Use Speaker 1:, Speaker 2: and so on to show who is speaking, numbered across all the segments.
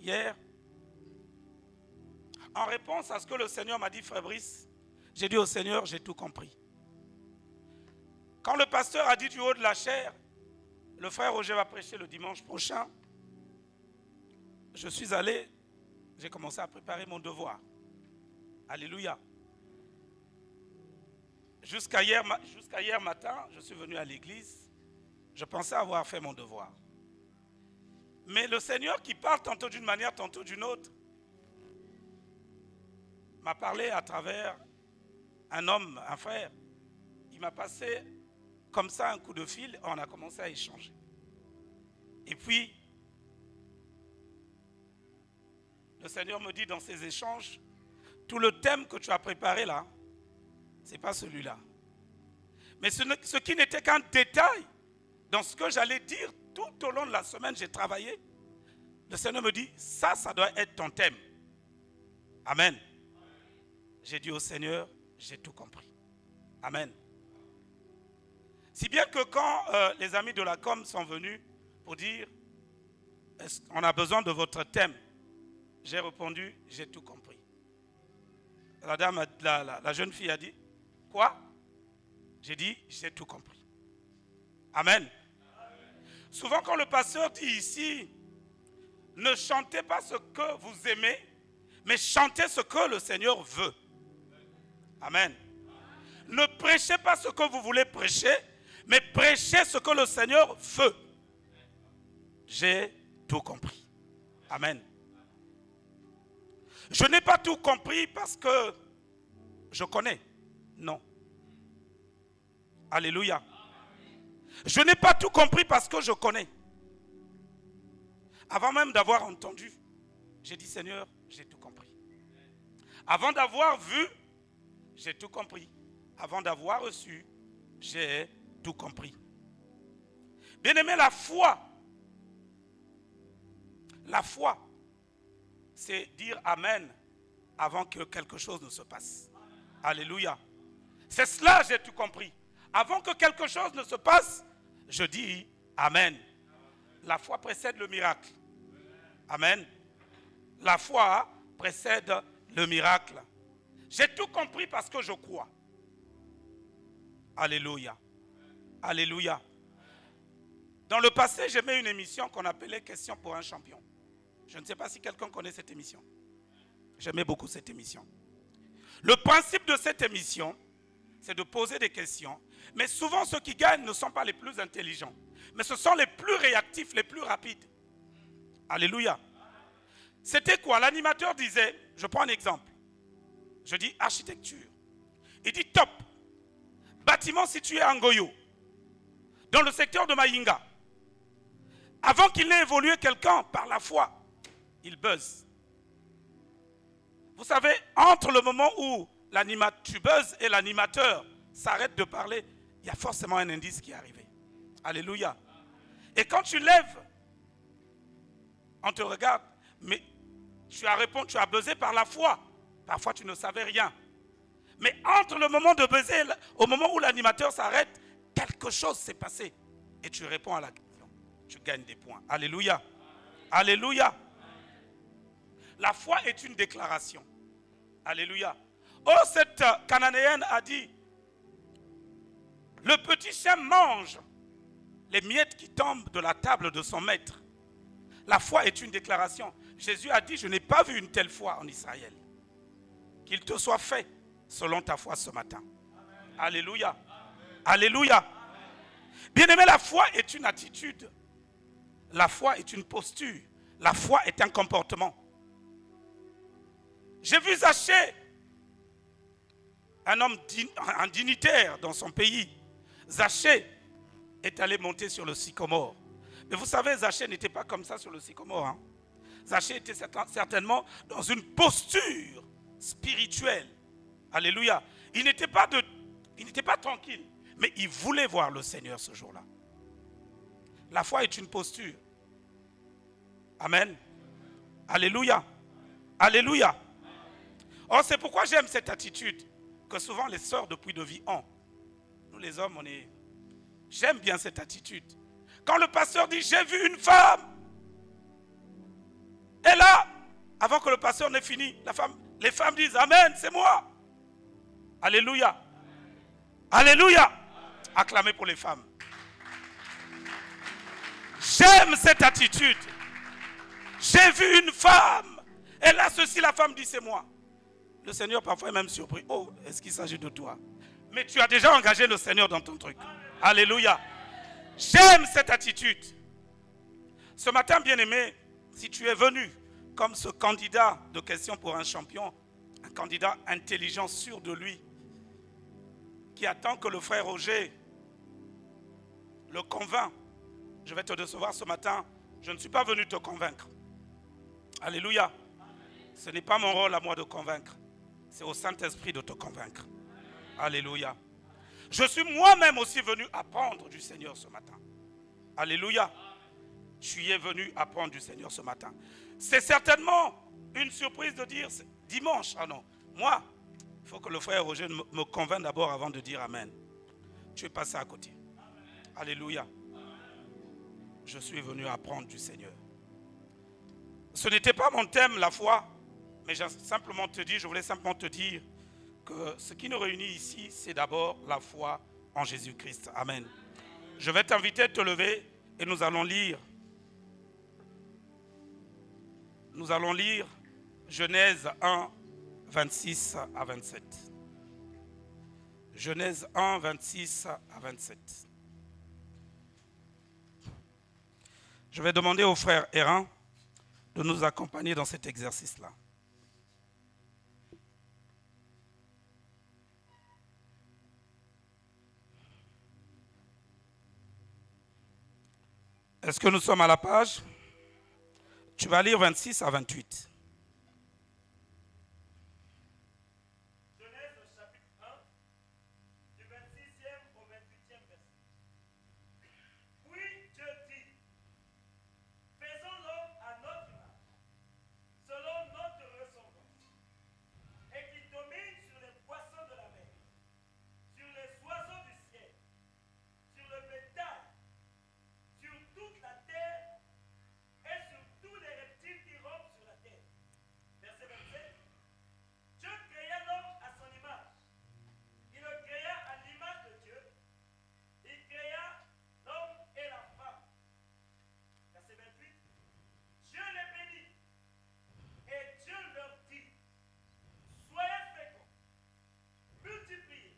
Speaker 1: hier, en réponse à ce que le Seigneur m'a dit, frère Brice, j'ai dit au Seigneur, j'ai tout compris. Quand le pasteur a dit du haut de la chair, le frère Roger va prêcher le dimanche prochain, je suis allé, j'ai commencé à préparer mon devoir. Alléluia. Jusqu'à hier matin, je suis venu à l'église, je pensais avoir fait mon devoir. Mais le Seigneur qui parle tantôt d'une manière, tantôt d'une autre, m'a parlé à travers un homme, un frère. Il m'a passé comme ça un coup de fil, on a commencé à échanger. Et puis, le Seigneur me dit dans ces échanges, tout le thème que tu as préparé là, ce n'est pas celui-là. Mais ce qui n'était qu'un détail dans ce que j'allais dire tout au long de la semaine, j'ai travaillé. Le Seigneur me dit, ça doit être ton thème. Amen. J'ai dit au Seigneur, j'ai tout compris. Amen. Si bien que quand les amis de la com sont venus pour dire, on a besoin de votre thème, j'ai répondu, j'ai tout compris. La dame, la jeune fille a dit, quoi? J'ai dit, j'ai tout compris. Amen. Souvent quand le pasteur dit ici, ne chantez pas ce que vous aimez, mais chantez ce que le Seigneur veut. Amen. Ne prêchez pas ce que vous voulez prêcher, mais prêchez ce que le Seigneur veut. J'ai tout compris. Amen. Je n'ai pas tout compris parce que je connais. Non. Alléluia. Je n'ai pas tout compris parce que je connais. Avant même d'avoir entendu, j'ai dit Seigneur, j'ai tout compris. Avant d'avoir vu, j'ai tout compris. Avant d'avoir reçu, j'ai tout compris. Bien-aimé, la foi, c'est dire Amen avant que quelque chose ne se passe. Alléluia. C'est cela, j'ai tout compris. Avant que quelque chose ne se passe, je dis Amen. La foi précède le miracle. Amen. La foi précède le miracle. J'ai tout compris parce que je crois. Alléluia. Alléluia. Dans le passé, j'aimais une émission qu'on appelait Questions pour un champion. Je ne sais pas si quelqu'un connaît cette émission. J'aimais beaucoup cette émission. Le principe de cette émission, c'est de poser des questions. Mais souvent, ceux qui gagnent ne sont pas les plus intelligents. Mais ce sont les plus réactifs, les plus rapides. Alléluia. C'était quoi? L'animateur disait, je prends un exemple. Je dis architecture. Il dit top. Bâtiment situé à Ngoyo, dans le secteur de Maïnga. Avant qu'il n'ait évolué quelqu'un par la foi, il buzz. Vous savez, entre le moment où tu buzzes et l'animateur s'arrête de parler, il y a forcément un indice qui est arrivé. Alléluia. Et quand tu lèves, on te regarde, mais tu as répondu, tu as buzzé par la foi. Parfois tu ne savais rien. Mais entre le moment de buzzer, au moment où l'animateur s'arrête, quelque chose s'est passé. Et tu réponds à la question. Tu gagnes des points. Alléluia. Alléluia. La foi est une déclaration. Alléluia. Oh, cette Cananéenne a dit, le petit chien mange les miettes qui tombent de la table de son maître. La foi est une déclaration. Jésus a dit, je n'ai pas vu une telle foi en Israël. Qu'il te soit fait selon ta foi ce matin. Amen. Alléluia. Amen. Alléluia. Bien-aimé, la foi est une attitude. La foi est une posture. La foi est un comportement. J'ai vu Zachée, un homme, un dignitaire dans son pays. Zachée est allé monter sur le sycomore. Mais vous savez, Zachée n'était pas comme ça sur le sycomore. Hein. Zachée était certainement dans une posture spirituelle. Alléluia. Il n'était pas tranquille, mais il voulait voir le Seigneur ce jour-là. La foi est une posture. Amen. Alléluia. Alléluia. Oh, c'est pourquoi j'aime cette attitude que souvent les sœurs de Puy de Vie ont. Nous les hommes, j'aime bien cette attitude. Quand le pasteur dit, j'ai vu une femme, et là, Avant que le pasteur n'ait fini, les femmes disent Amen, c'est moi. Alléluia. Alléluia. Acclamez pour les femmes. J'aime cette attitude. J'ai vu une femme. Et là, ceci, la femme dit c'est moi. Le Seigneur parfois est même surpris. Oh, est-ce qu'il s'agit de toi? Mais tu as déjà engagé le Seigneur dans ton truc. Alléluia. J'aime cette attitude. Ce matin, bien-aimé, si tu es venu comme ce candidat de questions pour un champion, un candidat intelligent, sûr de lui, qui attend que le frère Roger le convainc, je vais te décevoir ce matin. Je ne suis pas venu te convaincre. Alléluia. Ce n'est pas mon rôle à moi de convaincre. C'est au Saint-Esprit de te convaincre. Alléluia. Je suis moi-même aussi venu apprendre du Seigneur ce matin. Alléluia. Tu y es venu apprendre du Seigneur ce matin. C'est certainement une surprise de dire dimanche. Ah non, moi, il faut que le frère Roger me convainque d'abord avant de dire Amen. Tu es passé à côté. Alléluia. Je suis venu apprendre du Seigneur. Ce n'était pas mon thème, la foi, mais je voulais simplement te dire que ce qui nous réunit ici, c'est d'abord la foi en Jésus-Christ. Amen. Je vais t'inviter à te lever et nous allons lire. Nous allons lire Genèse 1, 26 à 27. Genèse 1, 26 à 27. Je vais demander au frère Hérin de nous accompagner dans cet exercice-là. Est-ce que nous sommes à la page? Tu vas lire 26 à 28.
Speaker 2: Genèse chapitre 1, du 26e au 28e verset. Puis Dieu dit, faisons l'homme à notre image, selon notre ressemblance, et qu'il domine sur les poissons de la mer, sur les oiseaux du ciel, sur le bétail, sur toute la terre et sur tous les reptiles qui rampent sur la terre. Verset 27. Dieu créa l'homme à son image. Il le créa à l'image de Dieu. Il créa l'homme et la femme. Verset 28. Dieu les bénit. Et Dieu leur dit, soyez féconds, multipliez,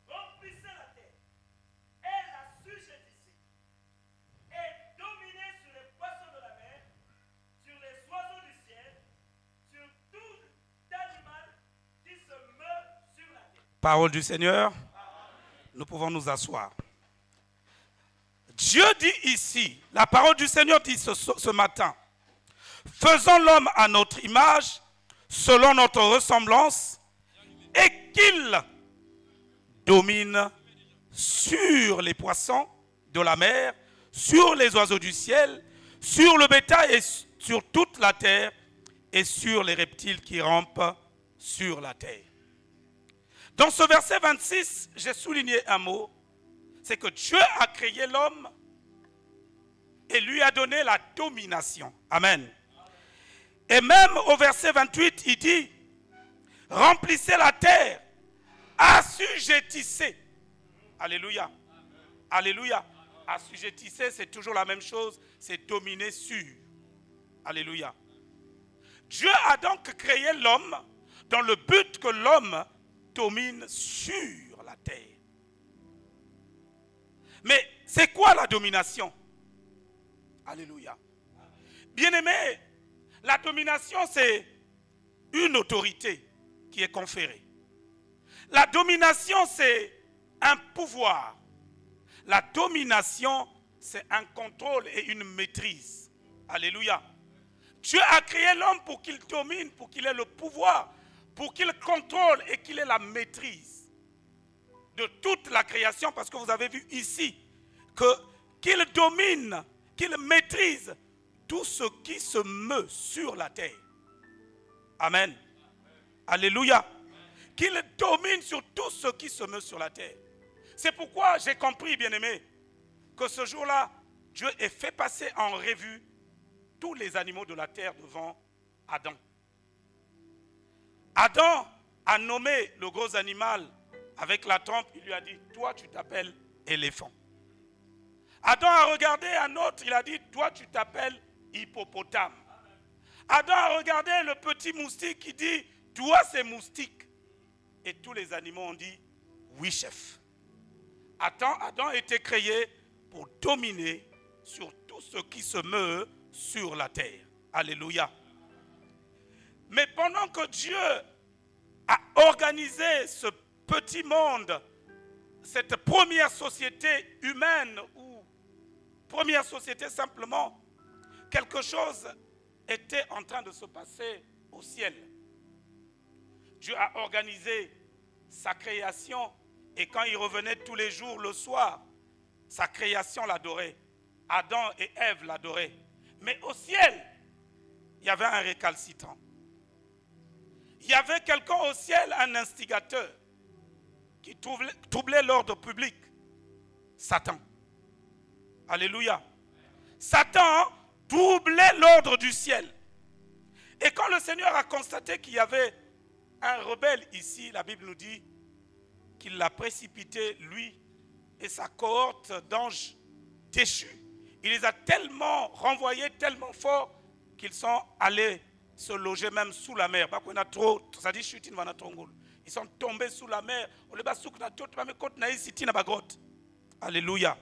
Speaker 2: remplissez la terre, et l'assujettissez, et dominez sur les poissons de la mer, sur les oiseaux du ciel, sur tout animal qui se meut sur la terre.
Speaker 1: Parole du Seigneur. Nous pouvons nous asseoir. Dieu dit ici, la parole du Seigneur dit ce matin, faisons l'homme à notre image, selon notre ressemblance, et qu'il domine sur les poissons de la mer, sur les oiseaux du ciel, sur le bétail et sur toute la terre, et sur les reptiles qui rampent sur la terre. Dans ce verset 26, j'ai souligné un mot, c'est que Dieu a créé l'homme et lui a donné la domination. Amen. Et même au verset 28, il dit, remplissez la terre, assujettissez. Alléluia. Alléluia. Assujettissez, c'est toujours la même chose, c'est dominer sur. Alléluia. Dieu a donc créé l'homme dans le but que l'homme domine sur la terre. Mais c'est quoi la domination? Alléluia. Bien-aimé, la domination, c'est une autorité qui est conférée. La domination, c'est un pouvoir. La domination, c'est un contrôle et une maîtrise. Alléluia. Dieu a créé l'homme pour qu'il domine, pour qu'il ait le pouvoir, pour qu'il contrôle et qu'il ait la maîtrise de toute la création, parce que vous avez vu ici qu'il domine, qu'il maîtrise tout ce qui se meut sur la terre. Amen. Alléluia. Qu'il domine sur tout ce qui se meut sur la terre. C'est pourquoi j'ai compris, bien-aimé, que ce jour-là, Dieu ait fait passer en revue tous les animaux de la terre devant Adam. Adam a nommé le gros animal avec la trompe. Il lui a dit, toi tu t'appelles éléphant. Adam a regardé un autre, il a dit, toi tu t'appelles hippopotame. Adam a regardé le petit moustique, il dit, toi c'est moustique. Et tous les animaux ont dit, oui chef. Adam a été créé pour dominer sur tout ce qui se meut sur la terre. Alléluia. Mais pendant que Dieu a organisé ce petit monde, cette première société humaine, ou première société simplement, quelque chose était en train de se passer au ciel. Dieu a organisé sa création et quand il revenait tous les jours le soir, sa création l'adorait. Adam et Ève l'adoraient. Mais au ciel, il y avait un récalcitrant. Il y avait quelqu'un au ciel, un instigateur, qui troublait l'ordre public. Satan. Alléluia. Satan troublait l'ordre du ciel. Et quand le Seigneur a constaté qu'il y avait un rebelle ici, la Bible nous dit qu'il l'a précipité, lui et sa cohorte d'anges déchus. Il les a tellement renvoyés, tellement fort, qu'ils sont allés se loger même sous la mer. Ils sont tombés sous la mer. Alléluia.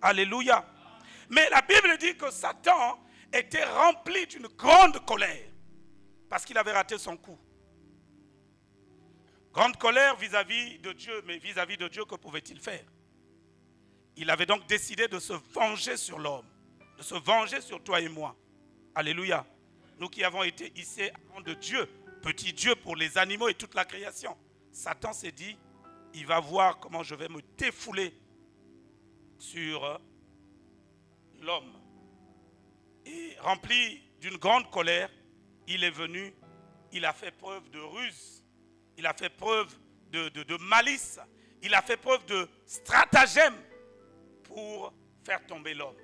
Speaker 1: Alléluia. Mais la Bible dit que Satan était rempli d'une grande colère parce qu'il avait raté son coup. Grande colère vis-à-vis de Dieu, mais vis-à-vis de Dieu, que pouvait-il faire? Il avait donc décidé de se venger sur l'homme, de se venger sur toi et moi. Alléluia. Nous qui avons été hissés avant de Dieu, petit Dieu pour les animaux et toute la création. Satan s'est dit, il va voir comment je vais me défouler sur l'homme. Et rempli d'une grande colère, il est venu, il a fait preuve de ruse, il a fait preuve de malice, il a fait preuve de stratagème pour faire tomber l'homme.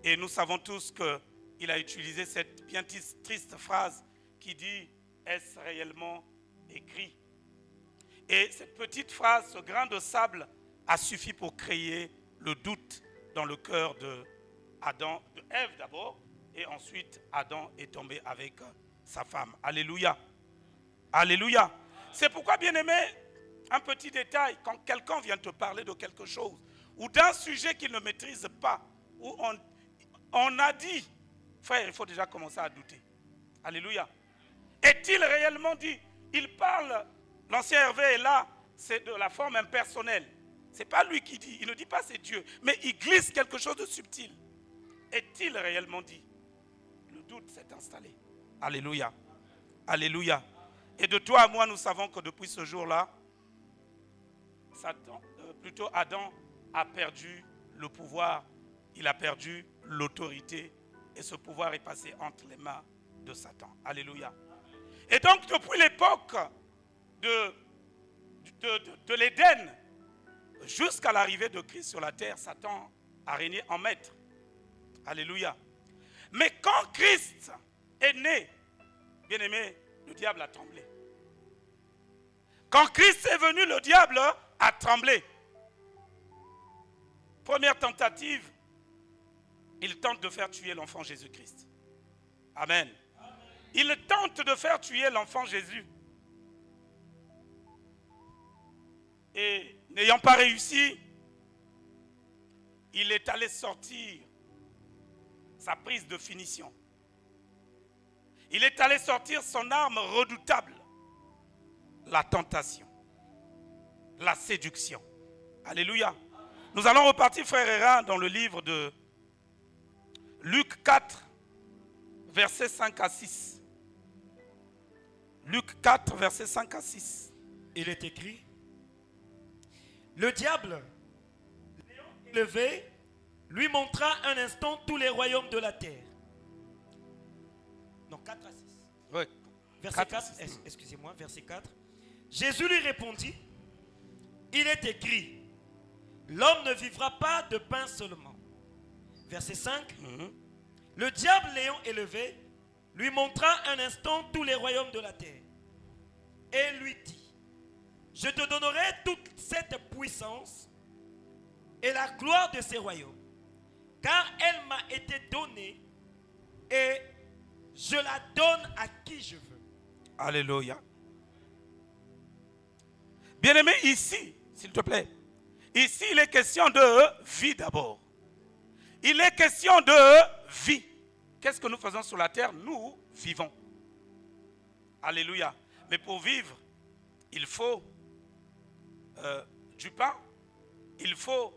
Speaker 1: Et nous savons tous qu'il a utilisé cette bien triste phrase qui dit « Est-ce réellement écrit ?» Et cette petite phrase, ce grain de sable, a suffi pour créer le doute dans le cœur de Ève d'abord, et ensuite Adam est tombé avec sa femme. Alléluia. Alléluia. C'est pourquoi, bien-aimé, un petit détail, quand quelqu'un vient te parler de quelque chose, ou d'un sujet qu'il ne maîtrise pas, où on a dit, frère, il faut déjà commencer à douter. Alléluia. Est-il réellement dit? Il parle, l'ancien Hervé est là, c'est de la forme impersonnelle. Ce n'est pas lui qui dit, il ne dit pas c'est Dieu, mais il glisse quelque chose de subtil. Est-il réellement dit? Le doute s'est installé. Alléluia. Alléluia. Et de toi à moi, nous savons que depuis ce jour-là, Adam a perdu le pouvoir, il a perdu l'autorité, et ce pouvoir est passé entre les mains de Satan. Alléluia. Et donc, depuis l'époque de l'Éden, jusqu'à l'arrivée de Christ sur la terre, Satan a régné en maître. Alléluia. Mais quand Christ est né, bien aimé, le diable a tremblé. Quand Christ est venu, le diable a tremblé. Première tentative, il tente de faire tuer l'enfant Jésus-Christ. Amen. Il tente de faire tuer l'enfant Jésus. Et n'ayant pas réussi, il est allé sortir sa prise de finition. Il est allé sortir son arme redoutable, la tentation, la séduction. Alléluia. Nous allons repartir, frères et sœurs, dans le livre de Luc 4, versets 5 à 6. Luc 4, versets 5 à 6.
Speaker 3: Il est écrit: le diable, élevé, lui montra un instant tous les royaumes de la terre. Non, 4 à 6.
Speaker 1: Oui.
Speaker 3: Verset 4, excusez-moi, verset 4. Jésus lui répondit: il est écrit, l'homme ne vivra pas de pain seulement. Verset 5. Le diable l'ayant élevé, lui montra un instant tous les royaumes de la terre et lui dit, je te donnerai toute cette puissance et la gloire de ces royaumes, car elle m'a été donnée et je la donne à qui je veux.
Speaker 1: Alléluia. Bien-aimé, ici, s'il te plaît, ici il est question de vie d'abord. Il est question de vie. Qu'est-ce que nous faisons sur la terre? Nous vivons. Alléluia. Mais pour vivre, il faut du pain, il faut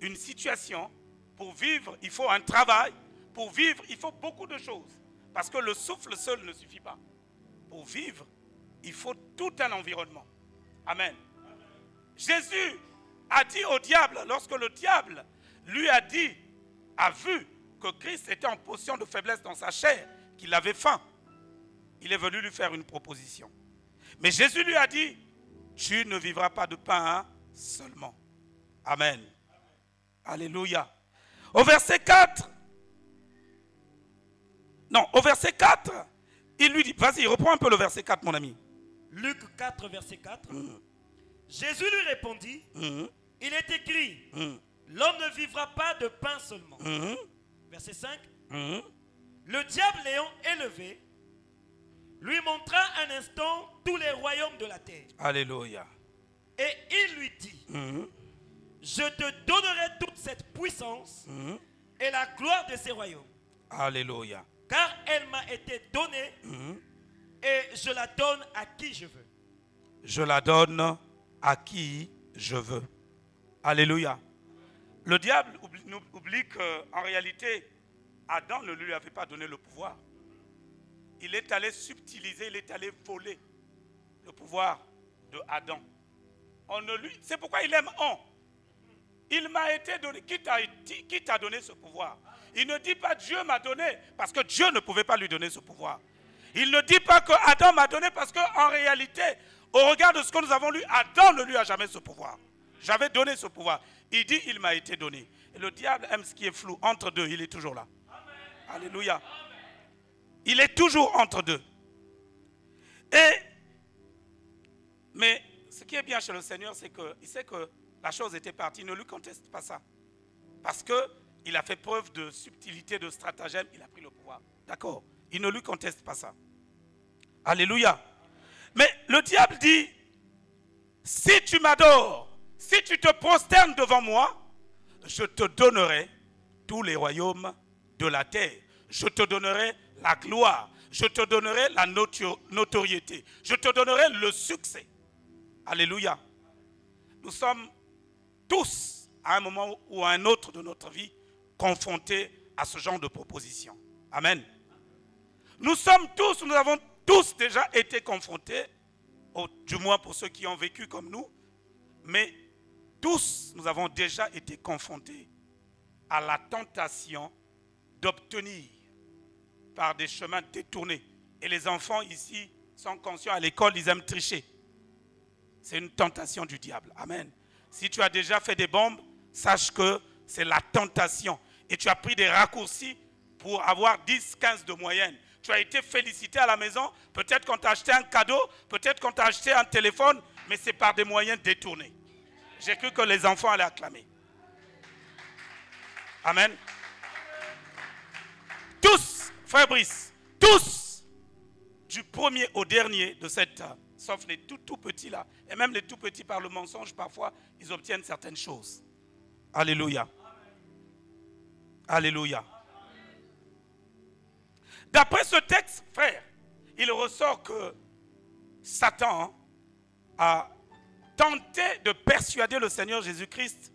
Speaker 1: une situation. Pour vivre, il faut un travail. Pour vivre, il faut beaucoup de choses. Parce que le souffle seul ne suffit pas. Pour vivre, il faut tout un environnement. Amen. Jésus a dit au diable, lorsque le diable lui a dit, a vu que Christ était en position de faiblesse dans sa chair, qu'il avait faim, il est venu lui faire une proposition. Mais Jésus lui a dit, tu ne vivras pas de pain seulement. Amen. Alléluia. Au verset 4, il lui dit, vas-y, reprends un peu le verset 4, mon ami.
Speaker 3: Luc 4, verset 4. Jésus lui répondit, il est écrit, l'homme ne vivra pas de pain seulement. Verset 5. Le diable l'ayant élevé, lui montra un instant tous les royaumes de la terre.
Speaker 1: Alléluia.
Speaker 3: Et il lui dit, je te donnerai toute cette puissance et la gloire de ces royaumes.
Speaker 1: Alléluia.
Speaker 3: Car elle m'a été donnée et je la donne à qui je veux.
Speaker 1: Je la donne à qui je veux. Alléluia. Le diable oublie qu'en réalité, Adam ne lui avait pas donné le pouvoir. Il est allé subtiliser, il est allé voler le pouvoir de Adam. C'est pourquoi il aime on. Il m'a été donné. Qui t'a donné ce pouvoir? Il ne dit pas Dieu m'a donné, parce que Dieu ne pouvait pas lui donner ce pouvoir. Il ne dit pas que Adam m'a donné, parce qu'en réalité, au regard de ce que nous avons lu, Adam ne lui a jamais ce pouvoir. J'avais donné ce pouvoir. Il dit il m'a été donné. Et le diable aime ce qui est flou. Entre deux, il est toujours là. Amen. Alléluia. Amen. Il est toujours entre deux. Mais ce qui est bien chez le Seigneur, c'est qu'il sait que la chose était partie. Il ne lui conteste pas ça. Parce qu'il a fait preuve de subtilité, de stratagème. Il a pris le pouvoir. D'accord. Il ne lui conteste pas ça. Alléluia. Mais le diable dit, si tu m'adores, si tu te prosternes devant moi, je te donnerai tous les royaumes de la terre. Je te donnerai la gloire. Je te donnerai la notoriété. Je te donnerai le succès. Alléluia. Nous sommes tous, à un moment ou à un autre de notre vie, confrontés à ce genre de proposition. Amen. Nous avons tous déjà été confrontés, du moins pour ceux qui ont vécu comme nous, mais tous, nous avons déjà été confrontés à la tentation d'obtenir par des chemins détournés. Et les enfants ici sont conscients, à l'école, ils aiment tricher. C'est une tentation du diable. Amen. Si tu as déjà fait des bombes, sache que c'est la tentation. Et tu as pris des raccourcis pour avoir 10, 15 de moyenne. Tu as été félicité à la maison, peut-être qu'on t'a acheté un cadeau, peut-être qu'on t'a acheté un téléphone, mais c'est par des moyens détournés. J'ai cru que les enfants allaient acclamer. Amen. Tous, frère Brice, tous, du premier au dernier de cette, sauf les tout petits là, et même les tout petits par le mensonge, parfois, ils obtiennent certaines choses. Alléluia. Alléluia. D'après ce texte, frère, il ressort que Satan a tenté de persuader le Seigneur Jésus-Christ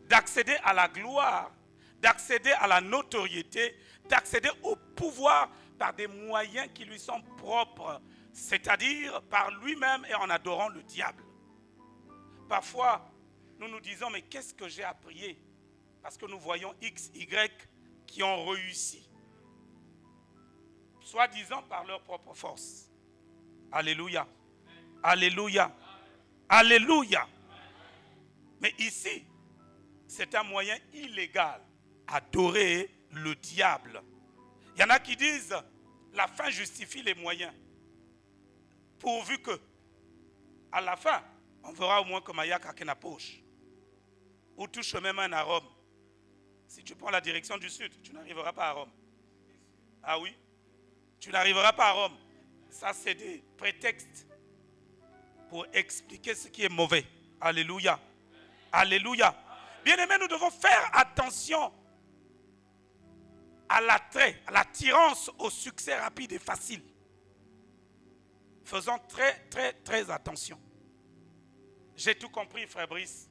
Speaker 1: d'accéder à la gloire, d'accéder à la notoriété, d'accéder au pouvoir par des moyens qui lui sont propres, c'est-à-dire par lui-même et en adorant le diable. Parfois, nous nous disons, mais qu'est-ce que j'ai à prier? Parce que nous voyons X, Y qui ont réussi, soi-disant par leur propre force. Alléluia. Alléluia. Alléluia. Mais ici, c'est un moyen illégal, adorer le diable. Il y en a qui disent, la fin justifie les moyens. Pourvu que, à la fin, on verra au moins que Mayak a qu'une poche. Ou tout chemin mène à Rome. Si tu prends la direction du sud, tu n'arriveras pas à Rome. Ah oui? Tu n'arriveras pas à Rome. Ça, c'est des prétextes pour expliquer ce qui est mauvais. Alléluia. Alléluia. Bien-aimés, nous devons faire attention à l'attrait, à l'attirance au succès rapide et facile. Faisons très attention. J'ai tout compris, frère Brice.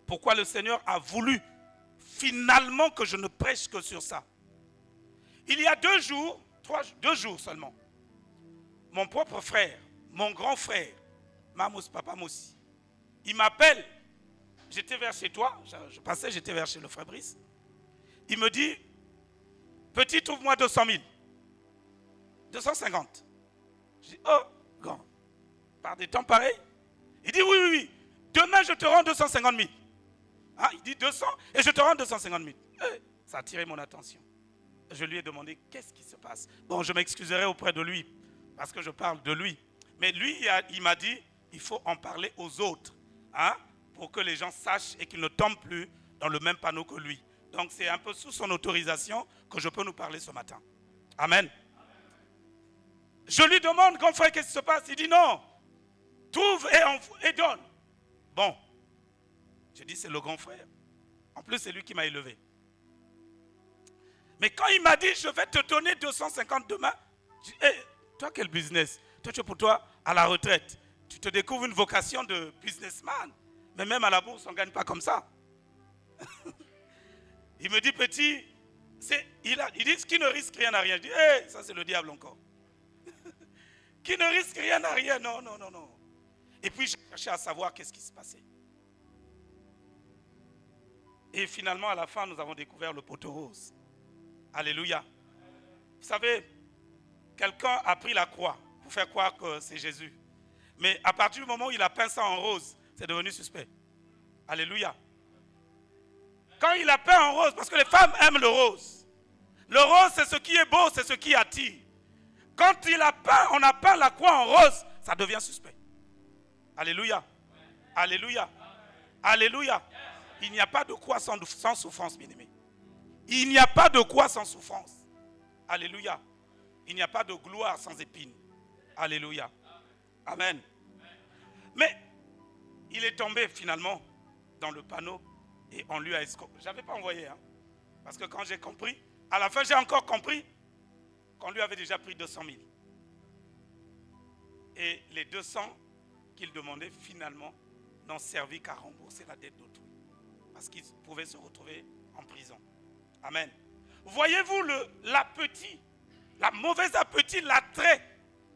Speaker 1: Pourquoi le Seigneur a voulu finalement que je ne prêche que sur ça. Il y a 2 jours, 2 jours seulement, mon propre frère, mon grand frère, Mamous Papa Moussi, il m'appelle, j'étais vers chez toi, je passais, j'étais vers chez le frère Brice. Il me dit, petit, trouve-moi 200 000. 250. Je dis, oh, grand, par des temps pareils. Il dit, oui, demain je te rends 250 000. Ah, il dit 200 et je te rends 250 000. Ça a attiré mon attention. Je lui ai demandé, qu'est-ce qui se passe? Bon, je m'excuserai auprès de lui, parce que je parle de lui. Mais lui, il m'a dit, il faut en parler aux autres, hein, pour que les gens sachent et qu'ils ne tombent plus dans le même panneau que lui. Donc c'est un peu sous son autorisation que je peux nous parler ce matin. Amen. Je lui demande, grand frère, qu'est-ce qui se passe? Il dit non, trouve et donne. Bon, je dis c'est le grand frère. En plus, c'est lui qui m'a élevé. Mais quand il m'a dit, je vais te donner 250 demain, je dis, hey, toi, quel business? Toi, tu es pour toi à la retraite. Tu te découvres une vocation de businessman. Mais même à la bourse, on ne gagne pas comme ça. Il me dit, petit, il dit, qui ne risque rien à rien. Je dis, hey, ça c'est le diable encore. Qui ne risque rien à rien, non. Et puis, j'ai cherché à savoir qu'est-ce qui se passait. Et finalement, à la fin, nous avons découvert le poteau rose. Alléluia. Vous savez, quelqu'un a pris la croix pour faire croire que c'est Jésus. Mais à partir du moment où il a peint ça en rose, c'est devenu suspect. Alléluia. Quand il a peint en rose, parce que les femmes aiment le rose. Le rose, c'est ce qui est beau, c'est ce qui attire. Quand on a peint la croix en rose, ça devient suspect. Alléluia. Alléluia. Alléluia. Il n'y a pas de croix sans souffrance, bien-aimé. Il n'y a pas de croix sans souffrance. Alléluia. Il n'y a pas de gloire sans épines. Alléluia. Amen. Mais il est tombé finalement dans le panneau et on lui a escorté. Je n'avais pas envoyé, hein, parce que quand j'ai compris, à la fin j'ai encore compris qu'on lui avait déjà pris 200 000. Et les 200 qu'il demandait finalement n'ont servi qu'à rembourser la dette d'autrui. Parce qu'il pouvait se retrouver en prison. Amen. Voyez-vous l'appétit, la mauvaise appétit, l'attrait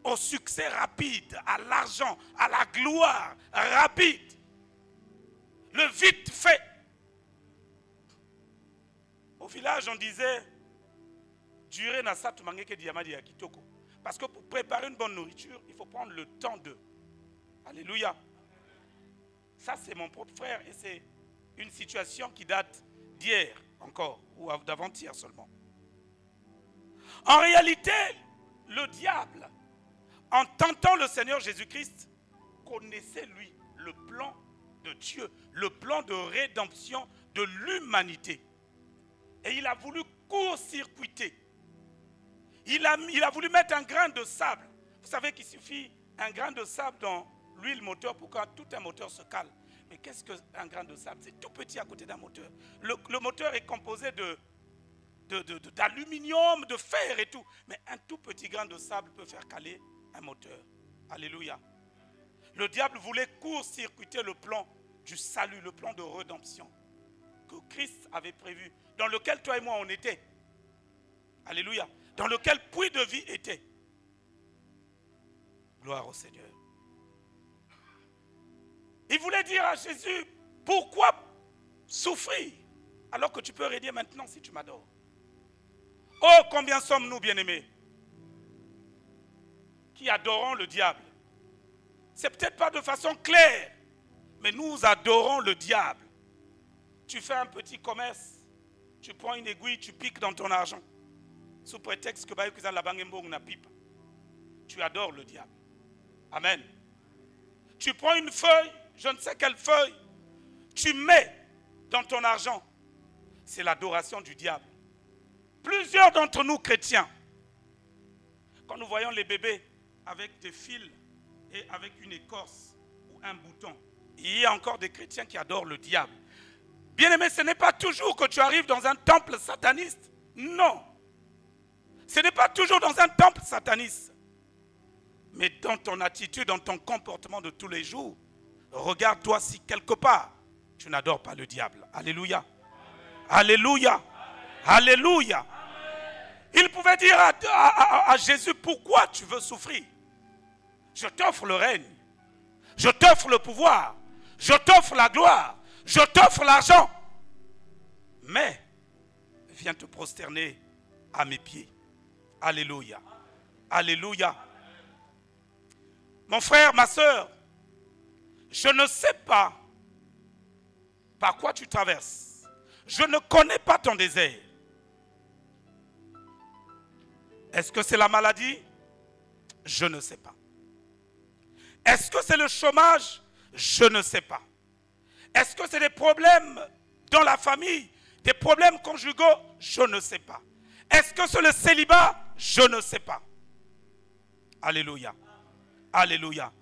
Speaker 1: au succès rapide, à l'argent, à la gloire rapide. Le vite fait. Au village, on disait, durer na sa tumangeke diamadi ya kitoko. Parce que pour préparer une bonne nourriture, il faut prendre le temps de. Alléluia. Ça, c'est mon propre frère et c'est une situation qui date d'hier encore, ou d'avant-hier seulement. En réalité, le diable, en tentant le Seigneur Jésus-Christ, connaissait lui le plan de Dieu, le plan de rédemption de l'humanité. Et il a voulu court-circuiter. Il a voulu mettre un grain de sable. Vous savez qu'il suffit un grain de sable dans l'huile moteur pour que tout un moteur se cale. Mais qu'est-ce qu'un grain de sable? C'est tout petit à côté d'un moteur. Le moteur est composé d'aluminium, de fer et tout. Mais un tout petit grain de sable peut faire caler un moteur. Alléluia. Le diable voulait court-circuiter le plan du salut, le plan de rédemption que Christ avait prévu, dans lequel toi et moi on était. Alléluia. Dans lequel puits de vie était. Gloire au Seigneur. Il voulait dire à Jésus, pourquoi souffrir alors que tu peux régner maintenant si tu m'adores? Oh, combien sommes-nous, bien-aimés, qui adorons le diable? C'est peut-être pas de façon claire, mais nous adorons le diable. Tu fais un petit commerce, tu prends une aiguille, tu piques dans ton argent. sous prétexte que la bangue na pipe. Tu adores le diable. Amen. Tu prends une feuille, je ne sais quelle feuille, tu mets dans ton argent. C'est l'adoration du diable. Plusieurs d'entre nous chrétiens, quand nous voyons les bébés avec des fils et avec une écorce ou un bouton, il y a encore des chrétiens qui adorent le diable. Bien-aimé, ce n'est pas toujours que tu arrives dans un temple sataniste. Non. Ce n'est pas toujours dans un temple sataniste. Mais dans ton attitude, dans ton comportement de tous les jours, regarde-toi si quelque part, tu n'adores pas le diable. Alléluia. Alléluia. Alléluia. Il pouvait dire à Jésus, pourquoi tu veux souffrir? Je t'offre le règne. Je t'offre le pouvoir. Je t'offre la gloire. Je t'offre l'argent. Mais, viens te prosterner à mes pieds. Alléluia. Alléluia. Mon frère, ma soeur, je ne sais pas par quoi tu traverses. Je ne connais pas ton désert. Est-ce que c'est la maladie? Je ne sais pas. Est-ce que c'est le chômage? Je ne sais pas. Est-ce que c'est des problèmes dans la famille? Des problèmes conjugaux? Je ne sais pas. Est-ce que c'est le célibat? Je ne sais pas. Alléluia. Alléluia.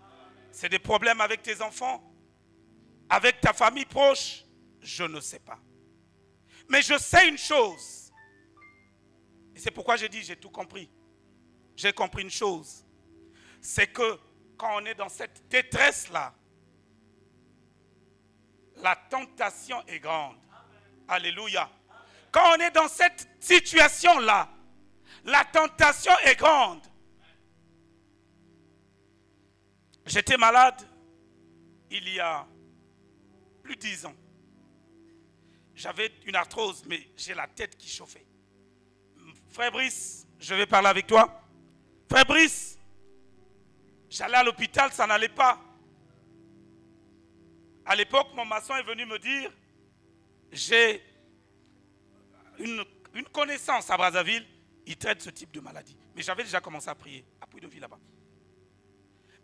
Speaker 1: C'est des problèmes avec tes enfants? Avec ta famille proche? Je ne sais pas. Mais je sais une chose. Et c'est pourquoi j'ai dit, j'ai tout compris. J'ai compris une chose. C'est que quand on est dans cette détresse-là, la tentation est grande. Alléluia. Quand on est dans cette situation-là, la tentation est grande. J'étais malade il y a plus de 10 ans. J'avais une arthrose, mais j'ai la tête qui chauffait. Frère Brice, je vais parler avec toi. Frère Brice, j'allais à l'hôpital, ça n'allait pas. À l'époque, mon maçon est venu me dire, j'ai une connaissance à Brazzaville, il traite ce type de maladie. Mais j'avais déjà commencé à prier, à Puy-de-Ville là-bas.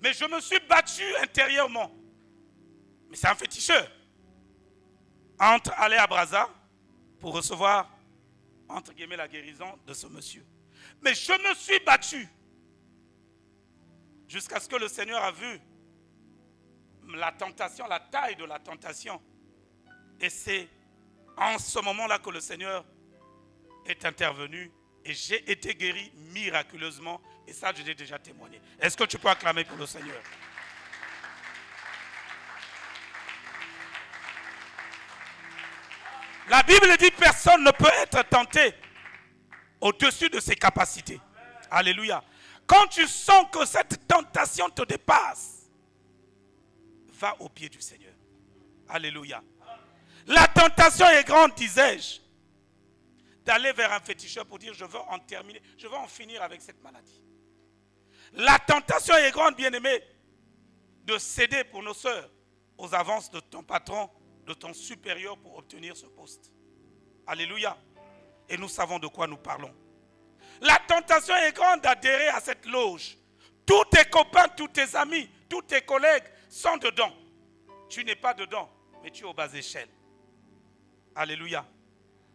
Speaker 1: Mais je me suis battu intérieurement. Mais c'est un féticheur. Entre aller à Brazza pour recevoir, entre guillemets, la guérison de ce monsieur. Mais je me suis battu jusqu'à ce que le Seigneur a vu la tentation, la taille de la tentation. Et c'est en ce moment-là que le Seigneur est intervenu et j'ai été guéri miraculeusement. Et ça, je l'ai déjà témoigné. Est-ce que tu peux acclamer pour le Seigneur? La Bible dit personne ne peut être tenté au-dessus de ses capacités. Alléluia. Quand tu sens que cette tentation te dépasse, va au pied du Seigneur. Alléluia. La tentation est grande, disais-je, d'aller vers un féticheur pour dire je veux en terminer, je veux en finir avec cette maladie. La tentation est grande, bien-aimé, de céder pour nos sœurs aux avances de ton patron, de ton supérieur pour obtenir ce poste. Alléluia. Et nous savons de quoi nous parlons. La tentation est grande d'adhérer à cette loge. Tous tes copains, tous tes amis, tous tes collègues sont dedans. Tu n'es pas dedans, mais tu es aux bas échelles. Alléluia.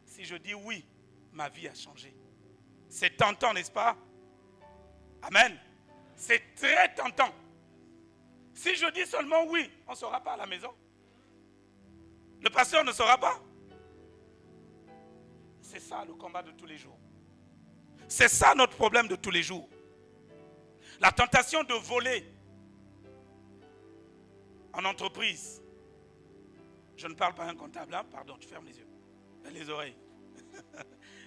Speaker 1: Si je dis oui, ma vie a changé. C'est tentant, n'est-ce pas? Amen. C'est très tentant. Si je dis seulement oui, on ne sera pas à la maison. Le pasteur ne saura pas. C'est ça le combat de tous les jours. C'est ça notre problème de tous les jours. La tentation de voler en entreprise. Je ne parle pas à un comptable, hein? Pardon, tu fermes les yeux, les oreilles.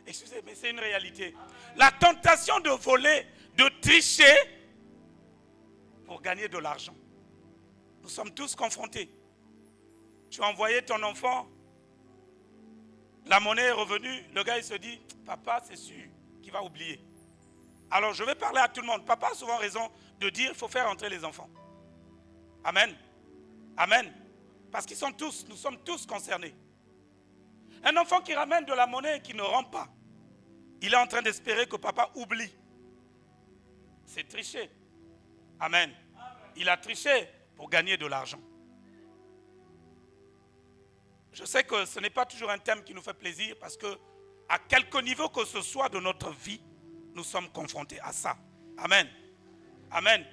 Speaker 1: Excusez, mais c'est une réalité. La tentation de voler, de tricher pour gagner de l'argent. Nous sommes tous confrontés. Tu as envoyé ton enfant, la monnaie est revenue, le gars il se dit, papa c'est sûr qu'il va oublier. Alors je vais parler à tout le monde. Papa a souvent raison de dire, il faut faire entrer les enfants. Amen. Amen. Parce qu'ils sont tous, nous sommes tous concernés. Un enfant qui ramène de la monnaie et qui ne rend pas, Il est en train d'espérer que papa oublie. C'est tricher. Amen. Il a triché pour gagner de l'argent. Je sais que ce n'est pas toujours un thème qui nous fait plaisir parce que à quelque niveau que ce soit de notre vie, nous sommes confrontés à ça. Amen. Amen.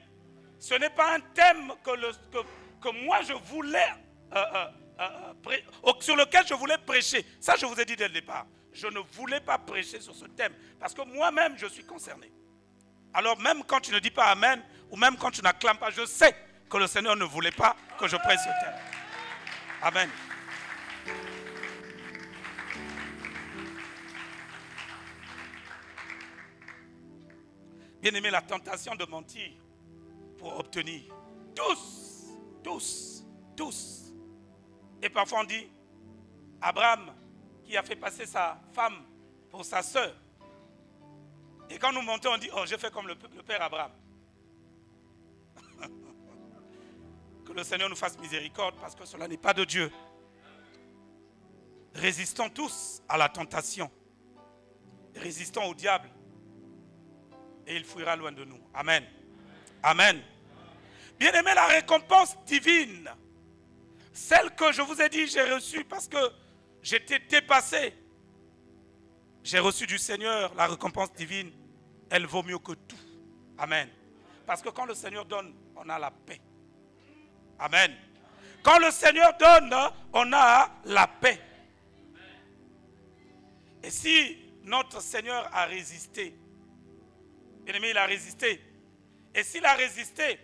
Speaker 1: Ce n'est pas un thème que moi je voulais, sur lequel je voulais prêcher. Ça, je vous ai dit dès le départ. Je ne voulais pas prêcher sur ce thème parce que moi-même, je suis concerné. Alors même quand tu ne dis pas Amen ou même quand tu n'acclames pas, je sais que le Seigneur ne voulait pas que je prêche ce thème. Amen. Bien-aimé, la tentation de mentir pour obtenir. Tous. Et parfois on dit, Abraham qui a fait passer sa femme pour sa sœur. Et quand nous montons, on dit, oh, j'ai fait comme le père Abraham. Que le Seigneur nous fasse miséricorde parce que cela n'est pas de Dieu. Résistons tous à la tentation. Résistons au diable. Et il fuira loin de nous. Amen. Amen. Bien-aimé, la récompense divine, celle que je vous ai dit, j'ai reçue parce que j'étais dépassé. J'ai reçu du Seigneur la récompense divine. Elle vaut mieux que tout. Amen. Parce que quand le Seigneur donne, on a la paix. Amen. Quand le Seigneur donne, on a la paix. Et si notre Seigneur a résisté, bien-aimé, il a résisté. Et s'il a résisté,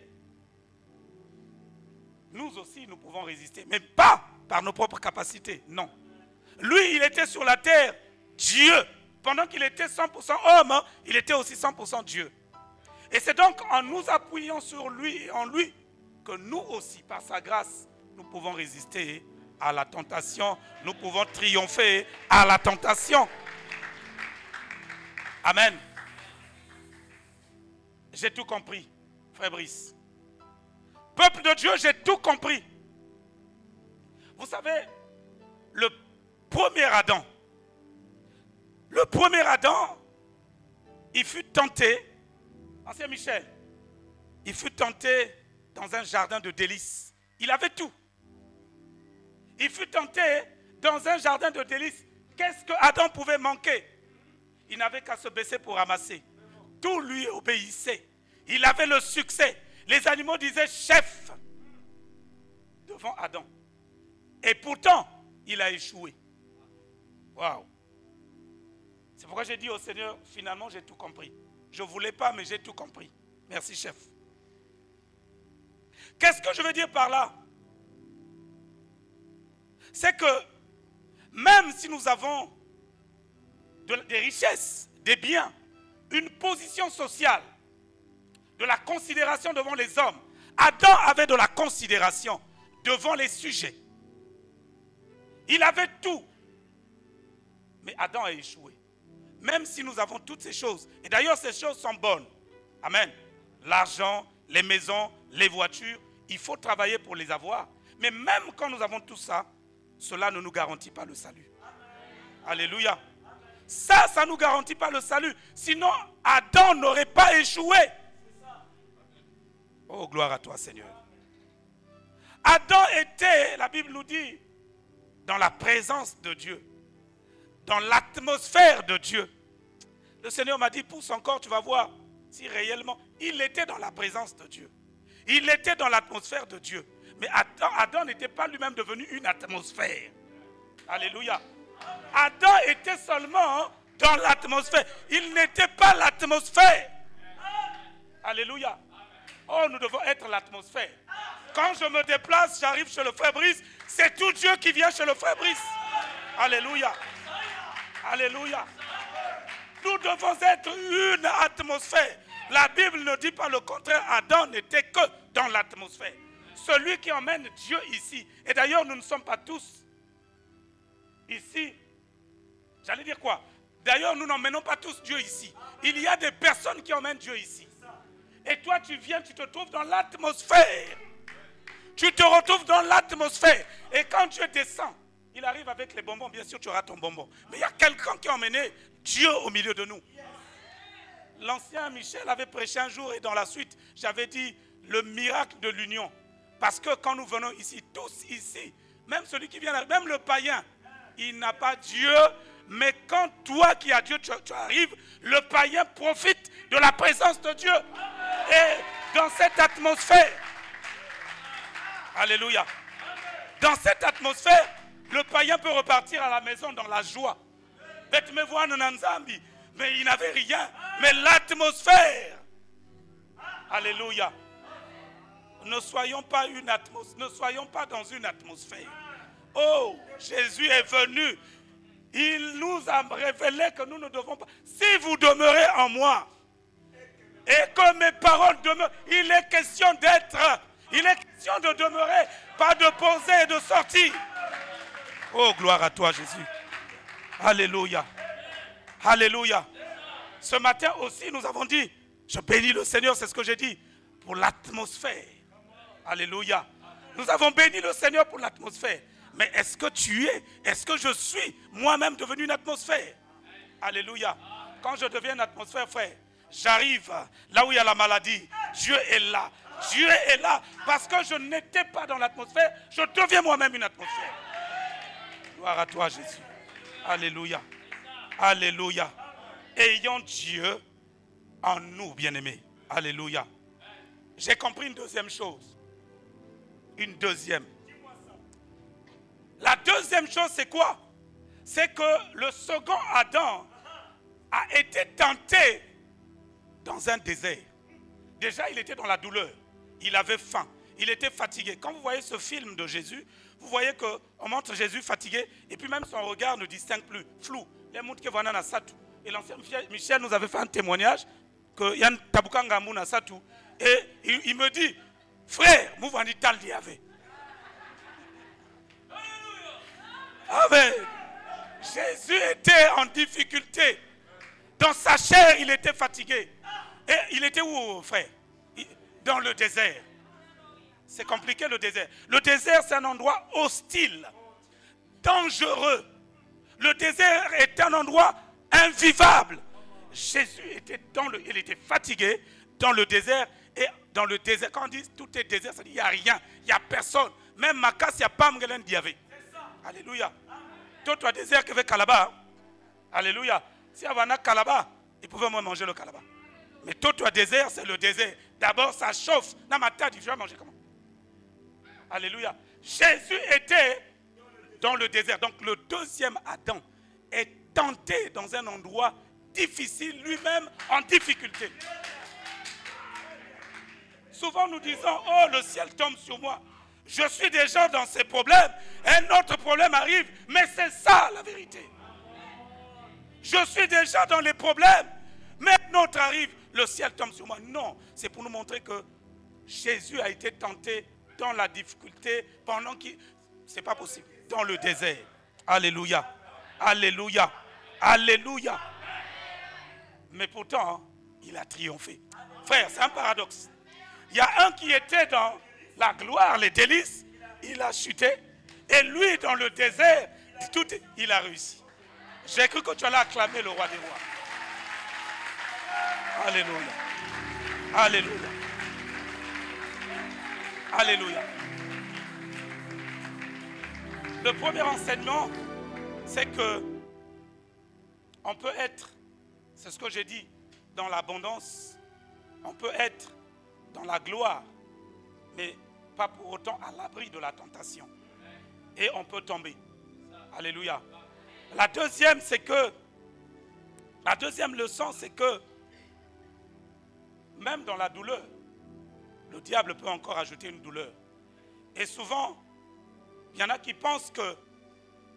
Speaker 1: nous aussi, nous pouvons résister. Mais pas par nos propres capacités, non. Lui, il était sur la terre, Dieu. Pendant qu'il était 100% homme, il était aussi 100% Dieu. Et c'est donc en nous appuyant sur lui et en lui que nous aussi, par sa grâce, nous pouvons résister à la tentation. Nous pouvons triompher à la tentation. Amen. J'ai tout compris, frère Brice. Peuple de Dieu, j'ai tout compris. Vous savez, le premier Adam, il fut tenté, ancien Michel, il fut tenté dans un jardin de délices. Il avait tout. Il fut tenté dans un jardin de délices. Qu'est-ce que Adam pouvait manquer? Il n'avait qu'à se baisser pour ramasser. Tout lui obéissait. Il avait le succès. Les animaux disaient chef devant Adam. Et pourtant, il a échoué. Waouh! C'est pourquoi j'ai dit au Seigneur, finalement, j'ai tout compris. Je ne voulais pas, mais j'ai tout compris. Merci, chef. Qu'est-ce que je veux dire par là? C'est que même si nous avons des richesses, des biens, une position sociale, de la considération devant les hommes, Adam avait de la considération devant les sujets. Il avait tout. Mais Adam a échoué. Même si nous avons toutes ces choses. Et d'ailleurs, ces choses sont bonnes. Amen. L'argent, les maisons, les voitures, il faut travailler pour les avoir. Mais même quand nous avons tout ça, cela ne nous garantit pas le salut. Alléluia. Ça ne nous garantit pas le salut. Sinon, Adam n'aurait pas échoué. Oh, gloire à toi, Seigneur. Adam était, la Bible nous dit, dans la présence de Dieu. Dans l'atmosphère de Dieu. Le Seigneur m'a dit, pousse encore, tu vas voir si réellement, il était dans la présence de Dieu. Il était dans l'atmosphère de Dieu. Mais Adam n'était pas lui-même devenu une atmosphère. Alléluia. Adam était seulement dans l'atmosphère. Il n'était pas l'atmosphère. Alléluia. Oh, nous devons être l'atmosphère. Quand je me déplace, j'arrive chez le frère Brice, c'est tout Dieu qui vient chez le frère Brice. Alléluia. Alléluia. Nous devons être une atmosphère. La Bible ne dit pas le contraire. Adam n'était que dans l'atmosphère. Celui qui emmène Dieu ici. Et d'ailleurs, nous ne sommes pas tous ici. J'allais dire quoi? D'ailleurs, nous n'emmenons pas tous Dieu ici. Il y a des personnes qui emmènent Dieu ici. Et toi, tu viens, tu te trouves dans l'atmosphère. Tu te retrouves dans l'atmosphère. Et quand Dieu descend, il arrive avec les bonbons. Bien sûr, tu auras ton bonbon. Mais il y a quelqu'un qui a emmené Dieu au milieu de nous. L'ancien Michel avait prêché un jour et dans la suite, j'avais dit le miracle de l'union. Parce que quand nous venons ici, tous ici, même celui qui vient, même le païen, il n'a pas Dieu. Mais quand toi qui as Dieu, tu arrives, le païen profite de la présence de Dieu. Et dans cette atmosphère, alléluia, dans cette atmosphère, le païen peut repartir à la maison dans la joie. Mais il n'avait rien. Mais l'atmosphère, alléluia, ne soyons pas dans une atmosphère. Oh, Jésus est venu. Il nous a révélé que nous ne devons pas. Si vous demeurez en moi et que mes paroles demeurent, il est question d'être. Il est question de demeurer, pas de poser et de sortir. Oh, gloire à toi, Jésus. Alléluia. Alléluia. Ce matin aussi, nous avons dit, je bénis le Seigneur, c'est ce que j'ai dit, pour l'atmosphère. Alléluia. Nous avons béni le Seigneur pour l'atmosphère. Mais est-ce que je suis moi-même devenu une atmosphère? Alléluia. Quand je deviens une atmosphère, frère, j'arrive là où il y a la maladie. Dieu est là. Dieu est là. Parce que je n'étais pas dans l'atmosphère, je deviens moi-même une atmosphère. Gloire à toi, Jésus. Alléluia. Alléluia. Ayons Dieu en nous, bien-aimés. Alléluia. J'ai compris une deuxième chose. Une deuxième. La deuxième chose, c'est quoi? C'est que le second Adam a été tenté dans un désert. Déjà, il était dans la douleur. Il avait faim. Il était fatigué. Quand vous voyez ce film de Jésus, vous voyez qu'on montre Jésus fatigué et puis même son regard ne distingue plus. Flou. Et l'ancien Michel nous avait fait un témoignage que Yann Tabukanga Mouna Satou. Et il me dit, frère, Mouvani Tal Diave. Amen. Jésus était en difficulté. Dans sa chair, il était fatigué. Et il était où, frère? Dans le désert. C'est compliqué, le désert. Le désert, c'est un endroit hostile, dangereux. Le désert est un endroit invivable. Jésus était il était fatigué dans le désert. Et dans le désert, quand on dit tout est désert, ça dit il n'y a rien, il n'y a personne. Même Makas, il n'y a pas Mgelen Diavé. Alléluia. Toi, désert que veut Kalaba. Alléluia. Si Havana Kalaba, ils pouvaient moins manger le Kalaba. Mais toi, désert, c'est le désert. D'abord, ça chauffe. Dans ma tête, je vais manger comment? Alléluia. Jésus était dans le désert. Donc, le deuxième Adam est tenté dans un endroit difficile, lui-même en difficulté. Souvent, nous disons, oh, le ciel tombe sur moi. Je suis déjà dans ces problèmes. Un autre problème arrive. Mais c'est ça la vérité. Je suis déjà dans les problèmes. Mais un autre arrive. Le ciel tombe sur moi. Non. C'est pour nous montrer que Jésus a été tenté dans la difficulté pendant qu'il... C'est pas possible. Dans le désert. Alléluia. Alléluia. Alléluia. Mais pourtant, il a triomphé. Frère, c'est un paradoxe. Il y a un qui était dans la gloire, les délices, il a chuté. Et lui, dans le désert, il a réussi. J'ai cru que tu allais acclamer le roi des rois. Alléluia. Alléluia. Alléluia. Le premier enseignement, c'est que on peut être, c'est ce que j'ai dit, dans l'abondance. On peut être dans la gloire, mais pas pour autant à l'abri de la tentation. Et on peut tomber. Alléluia. La deuxième leçon, c'est que même dans la douleur, le diable peut encore ajouter une douleur. Et souvent, il y en a qui pensent que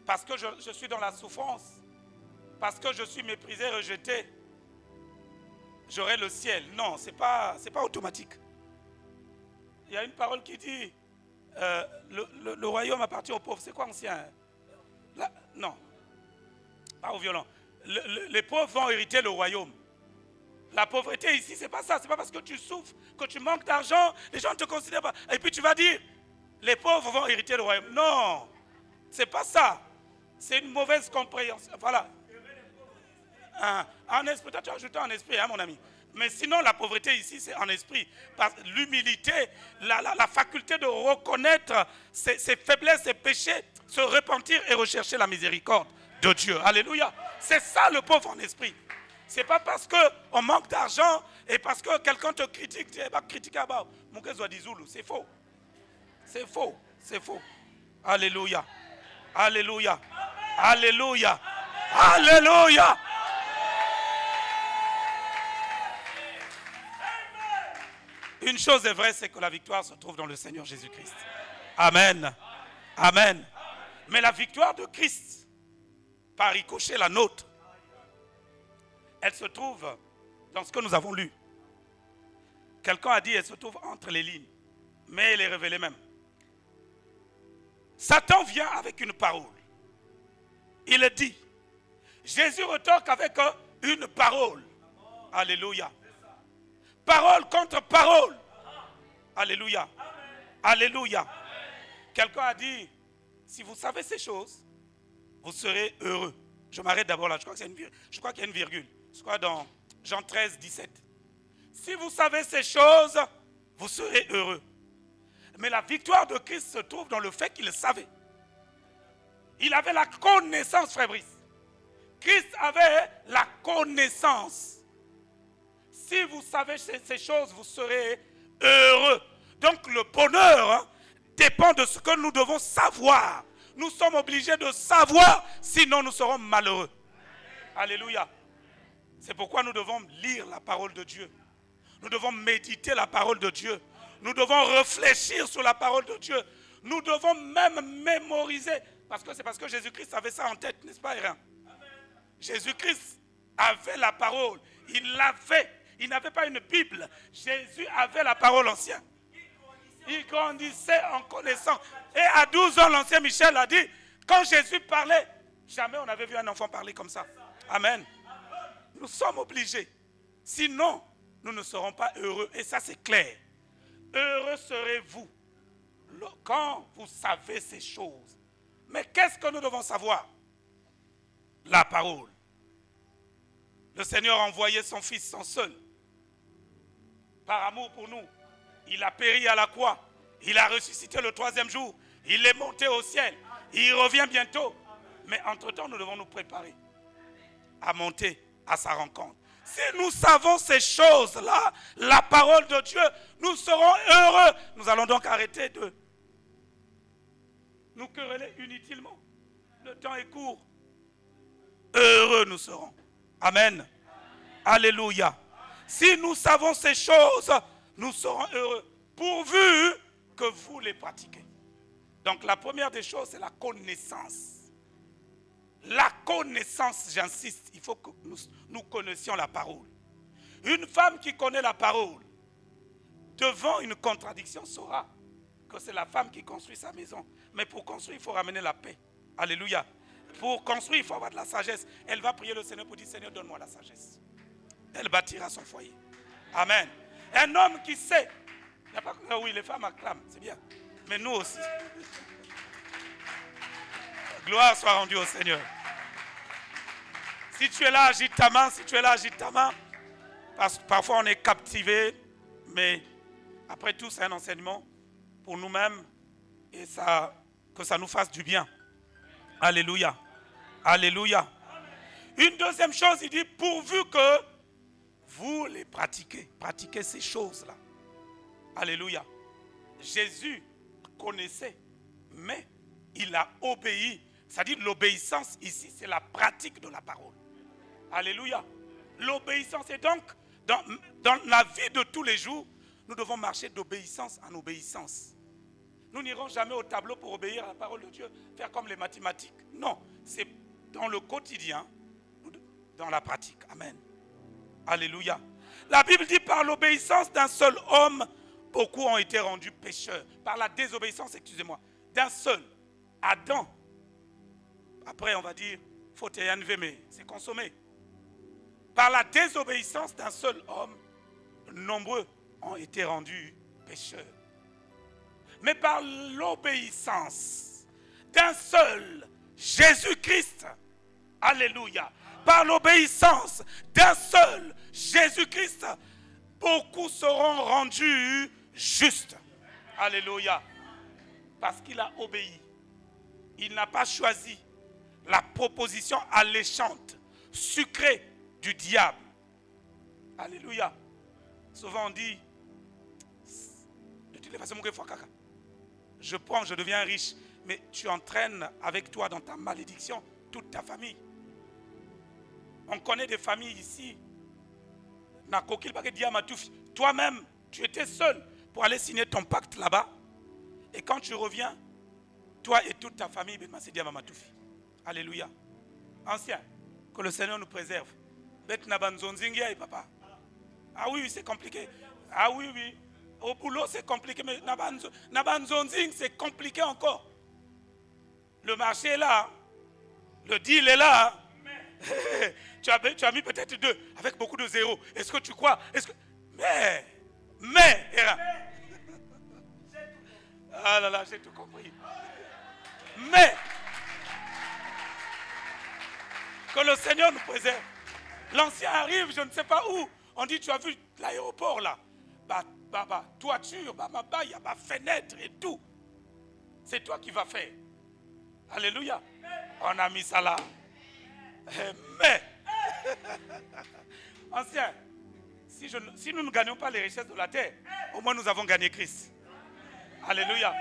Speaker 1: parce que je suis dans la souffrance, parce que je suis méprisé, rejeté, j'aurai le ciel. Non, c'est pas automatique. Il y a une parole qui dit le royaume appartient aux pauvres. C'est quoi ancien? Non, pas aux violents. Les pauvres vont hériter le royaume. La pauvreté ici, c'est pas ça. C'est pas parce que tu souffres, que tu manques d'argent, les gens ne te considèrent pas. Et puis tu vas dire, les pauvres vont hériter le royaume. Non, c'est pas ça. C'est une mauvaise compréhension. Voilà. En esprit, toi tu as ajouté en esprit, hein, mon ami. Mais sinon, la pauvreté ici, c'est en esprit. L'humilité, la faculté de reconnaître ses faiblesses, ses péchés, se repentir et rechercher la miséricorde de Dieu. Alléluia. C'est ça le pauvre en esprit. Ce n'est pas parce qu'on manque d'argent et parce que quelqu'un te critique, tu vas critiquer à bas. C'est faux. C'est faux. C'est faux. Alléluia. Alléluia. Alléluia. Alléluia. Une chose est vraie, c'est que la victoire se trouve dans le Seigneur Jésus-Christ. Amen. Amen. Mais la victoire de Christ, par ricochet la nôtre, elle se trouve dans ce que nous avons lu. Quelqu'un a dit, elle se trouve entre les lignes, mais elle est révélée même. Satan vient avec une parole. Il dit, Jésus retorque avec une parole. Alléluia. Parole contre parole. Alléluia. Alléluia. Quelqu'un a dit, si vous savez ces choses, vous serez heureux. Je m'arrête d'abord là, je crois qu'il y a une virgule. Je crois dans Jean 13, 17. Si vous savez ces choses, vous serez heureux. Mais la victoire de Christ se trouve dans le fait qu'il savait. Il avait la connaissance, frère Brice. Christ avait la connaissance. Si vous savez ces choses, vous serez heureux. Donc le bonheur dépend de ce que nous devons savoir. Nous sommes obligés de savoir, sinon nous serons malheureux. Alléluia. C'est pourquoi nous devons lire la parole de Dieu. Nous devons méditer la parole de Dieu. Nous devons réfléchir sur la parole de Dieu. Nous devons même mémoriser. Parce que c'est parce que Jésus-Christ avait ça en tête, n'est-ce pas, Hérin? Jésus-Christ avait la parole. Il l'avait. Il n'avait pas une Bible. Jésus avait la parole ancienne. Il grandissait en connaissant. Et à 12 ans, l'ancien Michel a dit, quand Jésus parlait, jamais on avait vu un enfant parler comme ça. Amen. Nous sommes obligés. Sinon, nous ne serons pas heureux. Et ça, c'est clair. Heureux serez-vous quand vous savez ces choses. Mais qu'est-ce que nous devons savoir? La parole. Le Seigneur a envoyé son Fils, son seul, par amour pour nous. Il a péri à la croix. Il a ressuscité le 3e jour. Il est monté au ciel. Il revient bientôt. Mais entre-temps, nous devons nous préparer à monter à sa rencontre. Si nous savons ces choses-là, la parole de Dieu, nous serons heureux. Nous allons donc arrêter de nous quereller inutilement. Le temps est court. Heureux nous serons. Amen. Alléluia. Si nous savons ces choses, nous serons heureux, pourvu que vous les pratiquez. Donc la première des choses, c'est la connaissance. La connaissance, j'insiste, il faut que nous connaissions la parole. Une femme qui connaît la parole, devant une contradiction, saura que c'est la femme qui construit sa maison. Mais pour construire, il faut ramener la paix. Alléluia. Pour construire, il faut avoir de la sagesse. Elle va prier le Seigneur pour dire, Seigneur, donne-moi la sagesse. Elle bâtira son foyer. Amen. Un homme qui sait. Il n'y a pas que, oui, les femmes acclament, c'est bien. Mais nous aussi. Gloire soit rendue au Seigneur. Si tu es là, agite ta main. Si tu es là, agite ta main. Parce que parfois on est captivé. Mais après tout, c'est un enseignement pour nous-mêmes. Et ça, que ça nous fasse du bien. Alléluia. Alléluia. Une deuxième chose, il dit, pourvu que vous les pratiquez. Pratiquez ces choses-là. Alléluia. Jésus connaissait, mais il a obéi. C'est-à-dire l'obéissance ici, c'est la pratique de la parole. Alléluia. L'obéissance. Et donc, dans la vie de tous les jours, nous devons marcher d'obéissance en obéissance. Nous n'irons jamais au tableau pour obéir à la parole de Dieu, faire comme les mathématiques. Non, c'est dans le quotidien, dans la pratique. Amen. Alléluia. La Bible dit par l'obéissance d'un seul homme, beaucoup ont été rendus pécheurs. Par la désobéissance, excusez-moi, d'un seul, Adam. Après, on va dire, faute et mais c'est consommé. Par la désobéissance d'un seul homme, nombreux ont été rendus pécheurs. Mais par l'obéissance d'un seul Jésus-Christ, alléluia, par l'obéissance d'un seul Jésus-Christ, beaucoup seront rendus justes. Alléluia. Parce qu'il a obéi. Il n'a pas choisi la proposition alléchante, sucrée du diable. Alléluia. Souvent on dit, de toutes les façons, je prends, je deviens riche. Mais tu entraînes avec toi dans ta malédiction toute ta famille. On connaît des familles ici. Toi-même, tu étais seul pour aller signer ton pacte là-bas. Et quand tu reviens, toi et toute ta famille, alléluia. Ancien, que le Seigneur nous préserve. Ah oui, c'est compliqué. Ah oui, oui. Au boulot, c'est compliqué. Mais Nabanzonzing, c'est compliqué encore. Le marché est là. Le deal est là. tu as mis peut-être 2 avec beaucoup de zéros. Est-ce que tu crois? Mais, ah là là, j'ai tout compris. Mais, que le Seigneur nous préserve. L'ancien arrive, je ne sais pas où. On dit, tu as vu l'aéroport là. Toiture, il y a fenêtre et tout. C'est toi qui vas faire. Alléluia. On a mis ça là. Mais, ancien, si nous ne gagnons pas les richesses de la terre, au moins nous avons gagné Christ. Alléluia.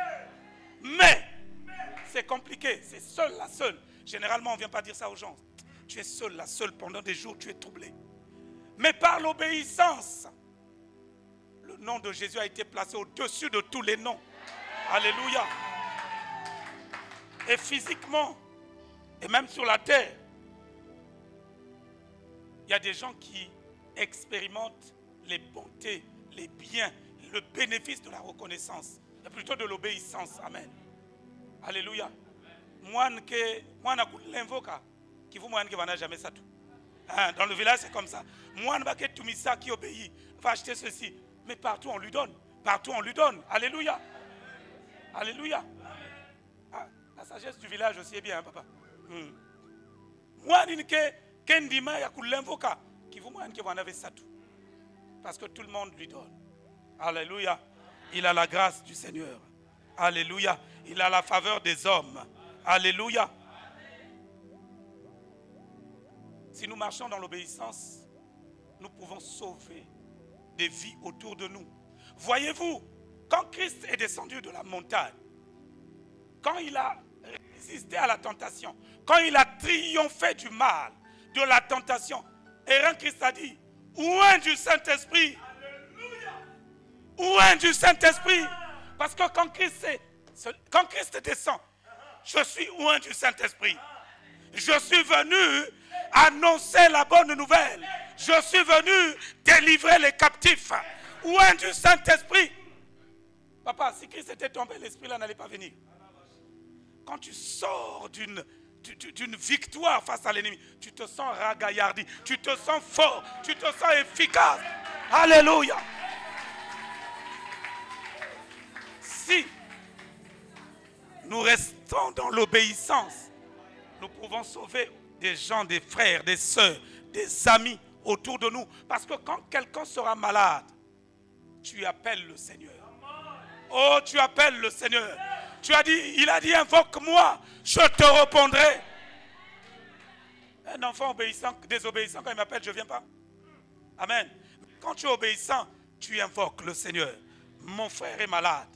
Speaker 1: Mais, c'est compliqué. C'est seul, la seule. Généralement, on ne vient pas dire ça aux gens. Tu es seul, la seule. Pendant des jours, tu es troublé. Mais par l'obéissance, le nom de Jésus a été placé au-dessus de tous les noms. Alléluia. Et physiquement, et même sur la terre, il y a des gens qui expérimentent les bontés, les biens, le bénéfice de la reconnaissance, et plutôt de l'obéissance. Amen. Alléluia. Moi, je l'invoque, qui vous ne va jamais ça tout. Dans le village, c'est comme ça. Moi, je qui obéit, va acheter ceci. Mais partout, on lui donne. Partout, on lui donne. Alléluia. Alléluia. Ah, la sagesse du village aussi est bien, hein, papa. Moi, qui vous en avez ça tout. Parce que tout le monde lui donne. Alléluia. Il a la grâce du Seigneur. Alléluia. Il a la faveur des hommes. Alléluia. Si nous marchons dans l'obéissance, nous pouvons sauver des vies autour de nous. Voyez-vous, quand Christ est descendu de la montagne, quand il a résisté à la tentation, quand il a triomphé du mal, de la tentation, et Christ a dit, ouin du Saint-Esprit, ouin du Saint-Esprit, parce que quand Christ descend, je suis ouin du Saint-Esprit. Je suis venu annoncer la bonne nouvelle. Je suis venu délivrer les captifs. Ouin du Saint-Esprit. Papa, si Christ était tombé, l'Esprit là n'allait pas venir. Quand tu sors d'une victoire face à l'ennemi, tu te sens ragaillardi, tu te sens fort, tu te sens efficace. Alléluia. Si nous restons dans l'obéissance, nous pouvons sauver des gens, des frères, des sœurs, des amis autour de nous. Parce que quand quelqu'un sera malade, tu appelles le Seigneur. Oh, tu appelles le Seigneur. Il a dit, invoque-moi, je te répondrai. Un enfant désobéissant, quand il m'appelle, je ne viens pas. Amen. Quand tu es obéissant, tu invoques le Seigneur. Mon frère est malade.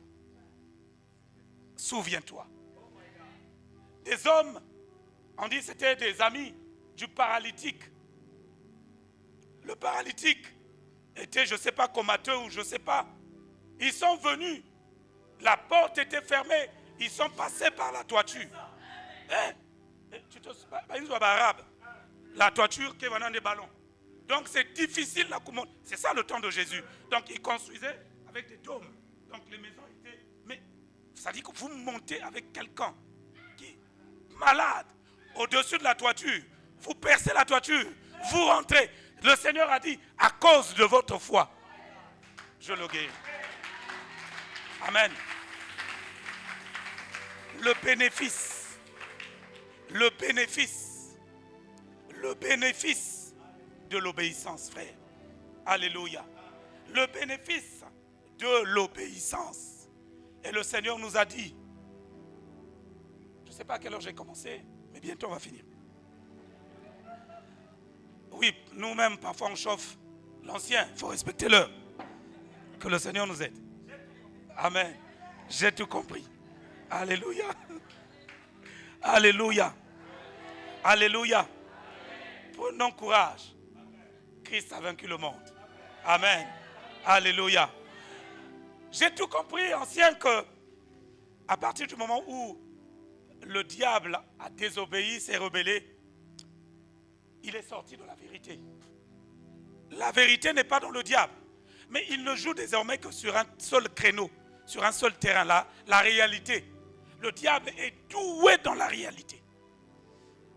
Speaker 1: Souviens-toi. Des hommes, on dit c'était des amis du paralytique. Le paralytique était, je ne sais pas, comateux ou je ne sais pas. Ils sont venus. La porte était fermée. Ils sont passés par la toiture. La toiture qui est venant des ballons. Donc c'est difficile. C'est ça le temps de Jésus. Donc ils construisaient avec des dômes. Donc les maisons étaient... Mais ça dit que vous montez avec quelqu'un qui est malade au-dessus de la toiture. Vous percez la toiture. Vous rentrez. Le Seigneur a dit, à cause de votre foi, je le guéris. Amen. Le bénéfice le bénéfice de l'obéissance, frère. Alléluia. Le bénéfice de l'obéissance. Et le Seigneur nous a dit, je ne sais pas à quelle heure j'ai commencé, mais bientôt on va finir. Oui, nous-mêmes, parfois on chauffe l'ancien, il faut respecter l'heure. Que le Seigneur nous aide. Amen. J'ai tout compris. Alléluia. Alléluia. Alléluia. Prenons courage. Christ a vaincu le monde. Amen. Alléluia. J'ai tout compris, ancien, que à partir du moment où le diable a désobéi, s'est rebellé, il est sorti de la vérité. La vérité n'est pas dans le diable, mais il ne joue désormais que sur un seul créneau, sur un seul terrain, la réalité. Le diable est doué dans la réalité.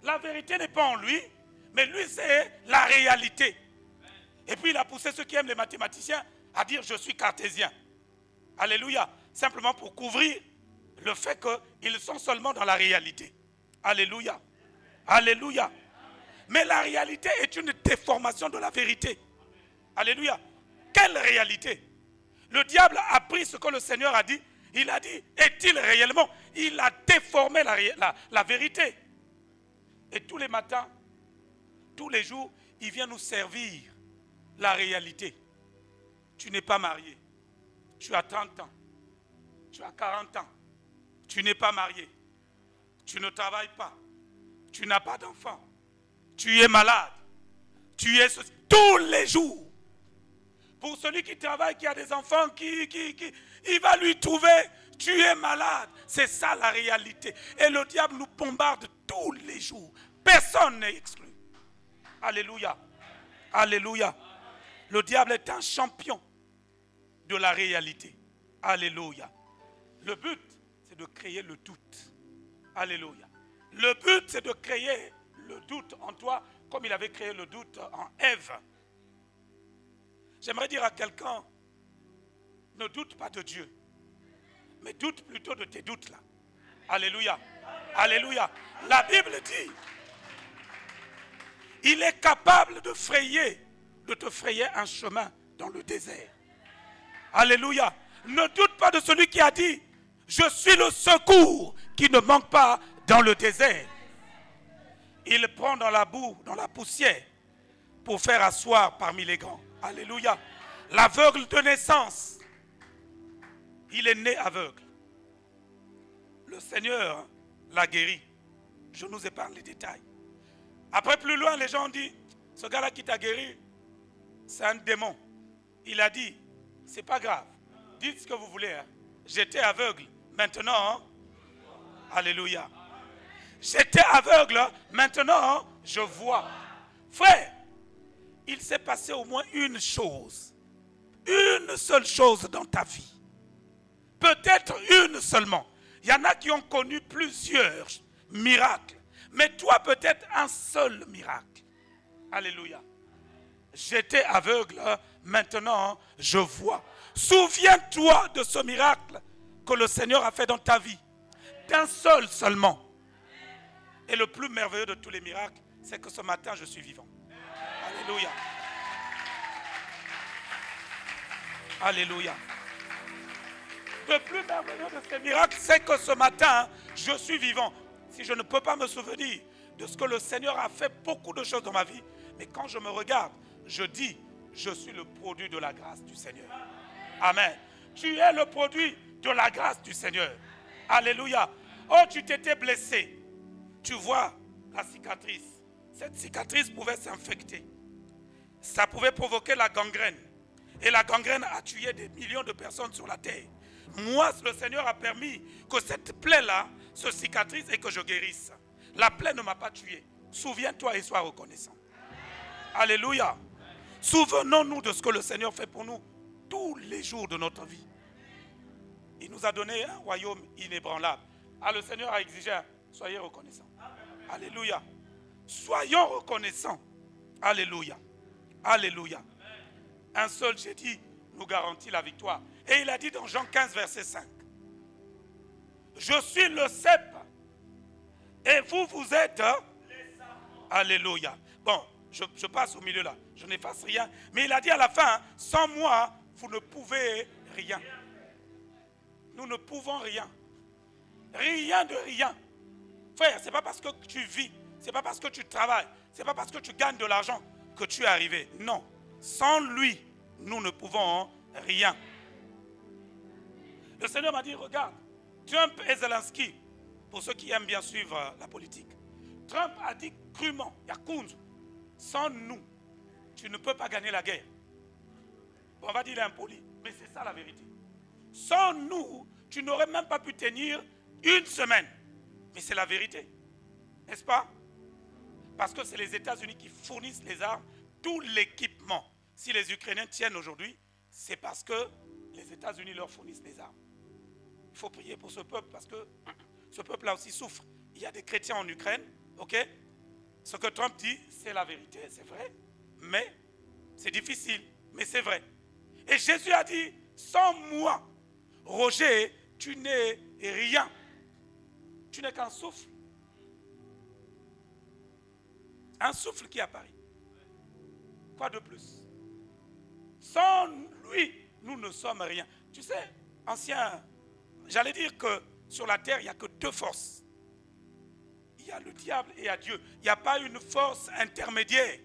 Speaker 1: La vérité n'est pas en lui, mais lui c'est la réalité. Et puis il a poussé ceux qui aiment les mathématiciens à dire je suis cartésien. Alléluia. Simplement pour couvrir le fait qu'ils sont seulement dans la réalité. Alléluia. Alléluia. Mais la réalité est une déformation de la vérité. Alléluia. Quelle réalité? Le diable a pris ce que le Seigneur a dit. Il a dit, est-il réellement? Il a déformé la vérité. Et tous les matins, tous les jours, il vient nous servir la réalité. Tu n'es pas marié. Tu as 30 ans. Tu as 40 ans. Tu n'es pas marié. Tu ne travailles pas. Tu n'as pas d'enfant. Tu es malade. Tu es tous les jours. Pour celui qui travaille, qui a des enfants, il va lui trouver, tu es malade. C'est ça la réalité. Et le diable nous bombarde tous les jours. Personne n'est exclu. Alléluia. Alléluia. Le diable est un champion de la réalité. Alléluia. Le but, c'est de créer le doute. Alléluia. Le but, c'est de créer le doute en toi, comme il avait créé le doute en Ève. J'aimerais dire à quelqu'un, ne doute pas de Dieu, mais doute plutôt de tes doutes là. Alléluia. Alléluia. La Bible dit, il est capable de te frayer un chemin dans le désert. Alléluia. Ne doute pas de celui qui a dit, je suis le secours qui ne manque pas dans le désert. Il prend dans la boue, dans la poussière, pour faire asseoir parmi les grands. Alléluia. L'aveugle de naissance, il est né aveugle. Le Seigneur l'a guéri. Je nous épargne les détails. Après, plus loin, les gens ont dit, ce gars-là qui t'a guéri, c'est un démon. Il a dit, c'est pas grave. Dites ce que vous voulez. Hein. J'étais aveugle. Maintenant, hein? Alléluia. J'étais aveugle. Maintenant, hein? Je vois. Frère, il s'est passé au moins une chose. Une seule chose dans ta vie. Peut-être une seulement. Il y en a qui ont connu plusieurs miracles. Mais toi, peut-être un seul miracle. Alléluia. J'étais aveugle, maintenant je vois. Souviens-toi de ce miracle que le Seigneur a fait dans ta vie. D'un seul seulement. Et le plus merveilleux de tous les miracles, c'est que ce matin, je suis vivant. Alléluia. Alléluia. Le plus merveilleux de ces miracles, c'est que ce matin, je suis vivant. Si je ne peux pas me souvenir de ce que le Seigneur a fait, beaucoup de choses dans ma vie, mais quand je me regarde, je dis, je suis le produit de la grâce du Seigneur. Amen. Tu es le produit de la grâce du Seigneur. Alléluia. Oh, tu t'étais blessé. Tu vois la cicatrice. Cette cicatrice pouvait s'infecter. Ça pouvait provoquer la gangrène. Et la gangrène a tué des millions de personnes sur la terre. Moi, le Seigneur a permis que cette plaie-là se cicatrise et que je guérisse. La plaie ne m'a pas tué. Souviens-toi et sois reconnaissant. Alléluia. Souvenons-nous de ce que le Seigneur fait pour nous tous les jours de notre vie. Il nous a donné un royaume inébranlable. Ah, le Seigneur a exigé, soyez reconnaissants. Alléluia. Soyons reconnaissants. Alléluia. Alléluia. Un seul, j'ai dit, nous garantit la victoire. Et il a dit dans Jean 15, verset 5. Je suis le cep. Et vous, vous êtes. Alléluia. Bon, je passe au milieu là. Je n'efface rien. Mais il a dit à la fin, sans moi, vous ne pouvez rien. Nous ne pouvons rien. Rien de rien. Frère, ce n'est pas parce que tu vis, ce n'est pas parce que tu travailles, ce n'est pas parce que tu gagnes de l'argent que tu es arrivé. Non. Sans lui, nous ne pouvons rien. Le Seigneur m'a dit, regarde, Trump et Zelensky, pour ceux qui aiment bien suivre la politique, Trump a dit crûment, Yakounz, sans nous, tu ne peux pas gagner la guerre. Bon, on va dire il est impoli, mais c'est ça la vérité. Sans nous, tu n'aurais même pas pu tenir une semaine. Mais c'est la vérité. N'est-ce pas? Parce que c'est les États-Unis qui fournissent les armes, tout l'équipement. Si les Ukrainiens tiennent aujourd'hui, c'est parce que les États-Unis leur fournissent les armes. Il faut prier pour ce peuple parce que ce peuple-là aussi souffre. Il y a des chrétiens en Ukraine, ok? Ce que Trump dit, c'est la vérité, c'est vrai. Mais c'est difficile, mais c'est vrai. Et Jésus a dit, sans moi, Roger, tu n'es rien. Tu n'es qu'un souffle. Un souffle qui apparaît. Quoi de plus? Sans lui, nous ne sommes rien. Tu sais, ancien, j'allais dire que sur la terre, il n'y a que deux forces. Il y a le diable et il y a Dieu. Il n'y a pas une force intermédiaire.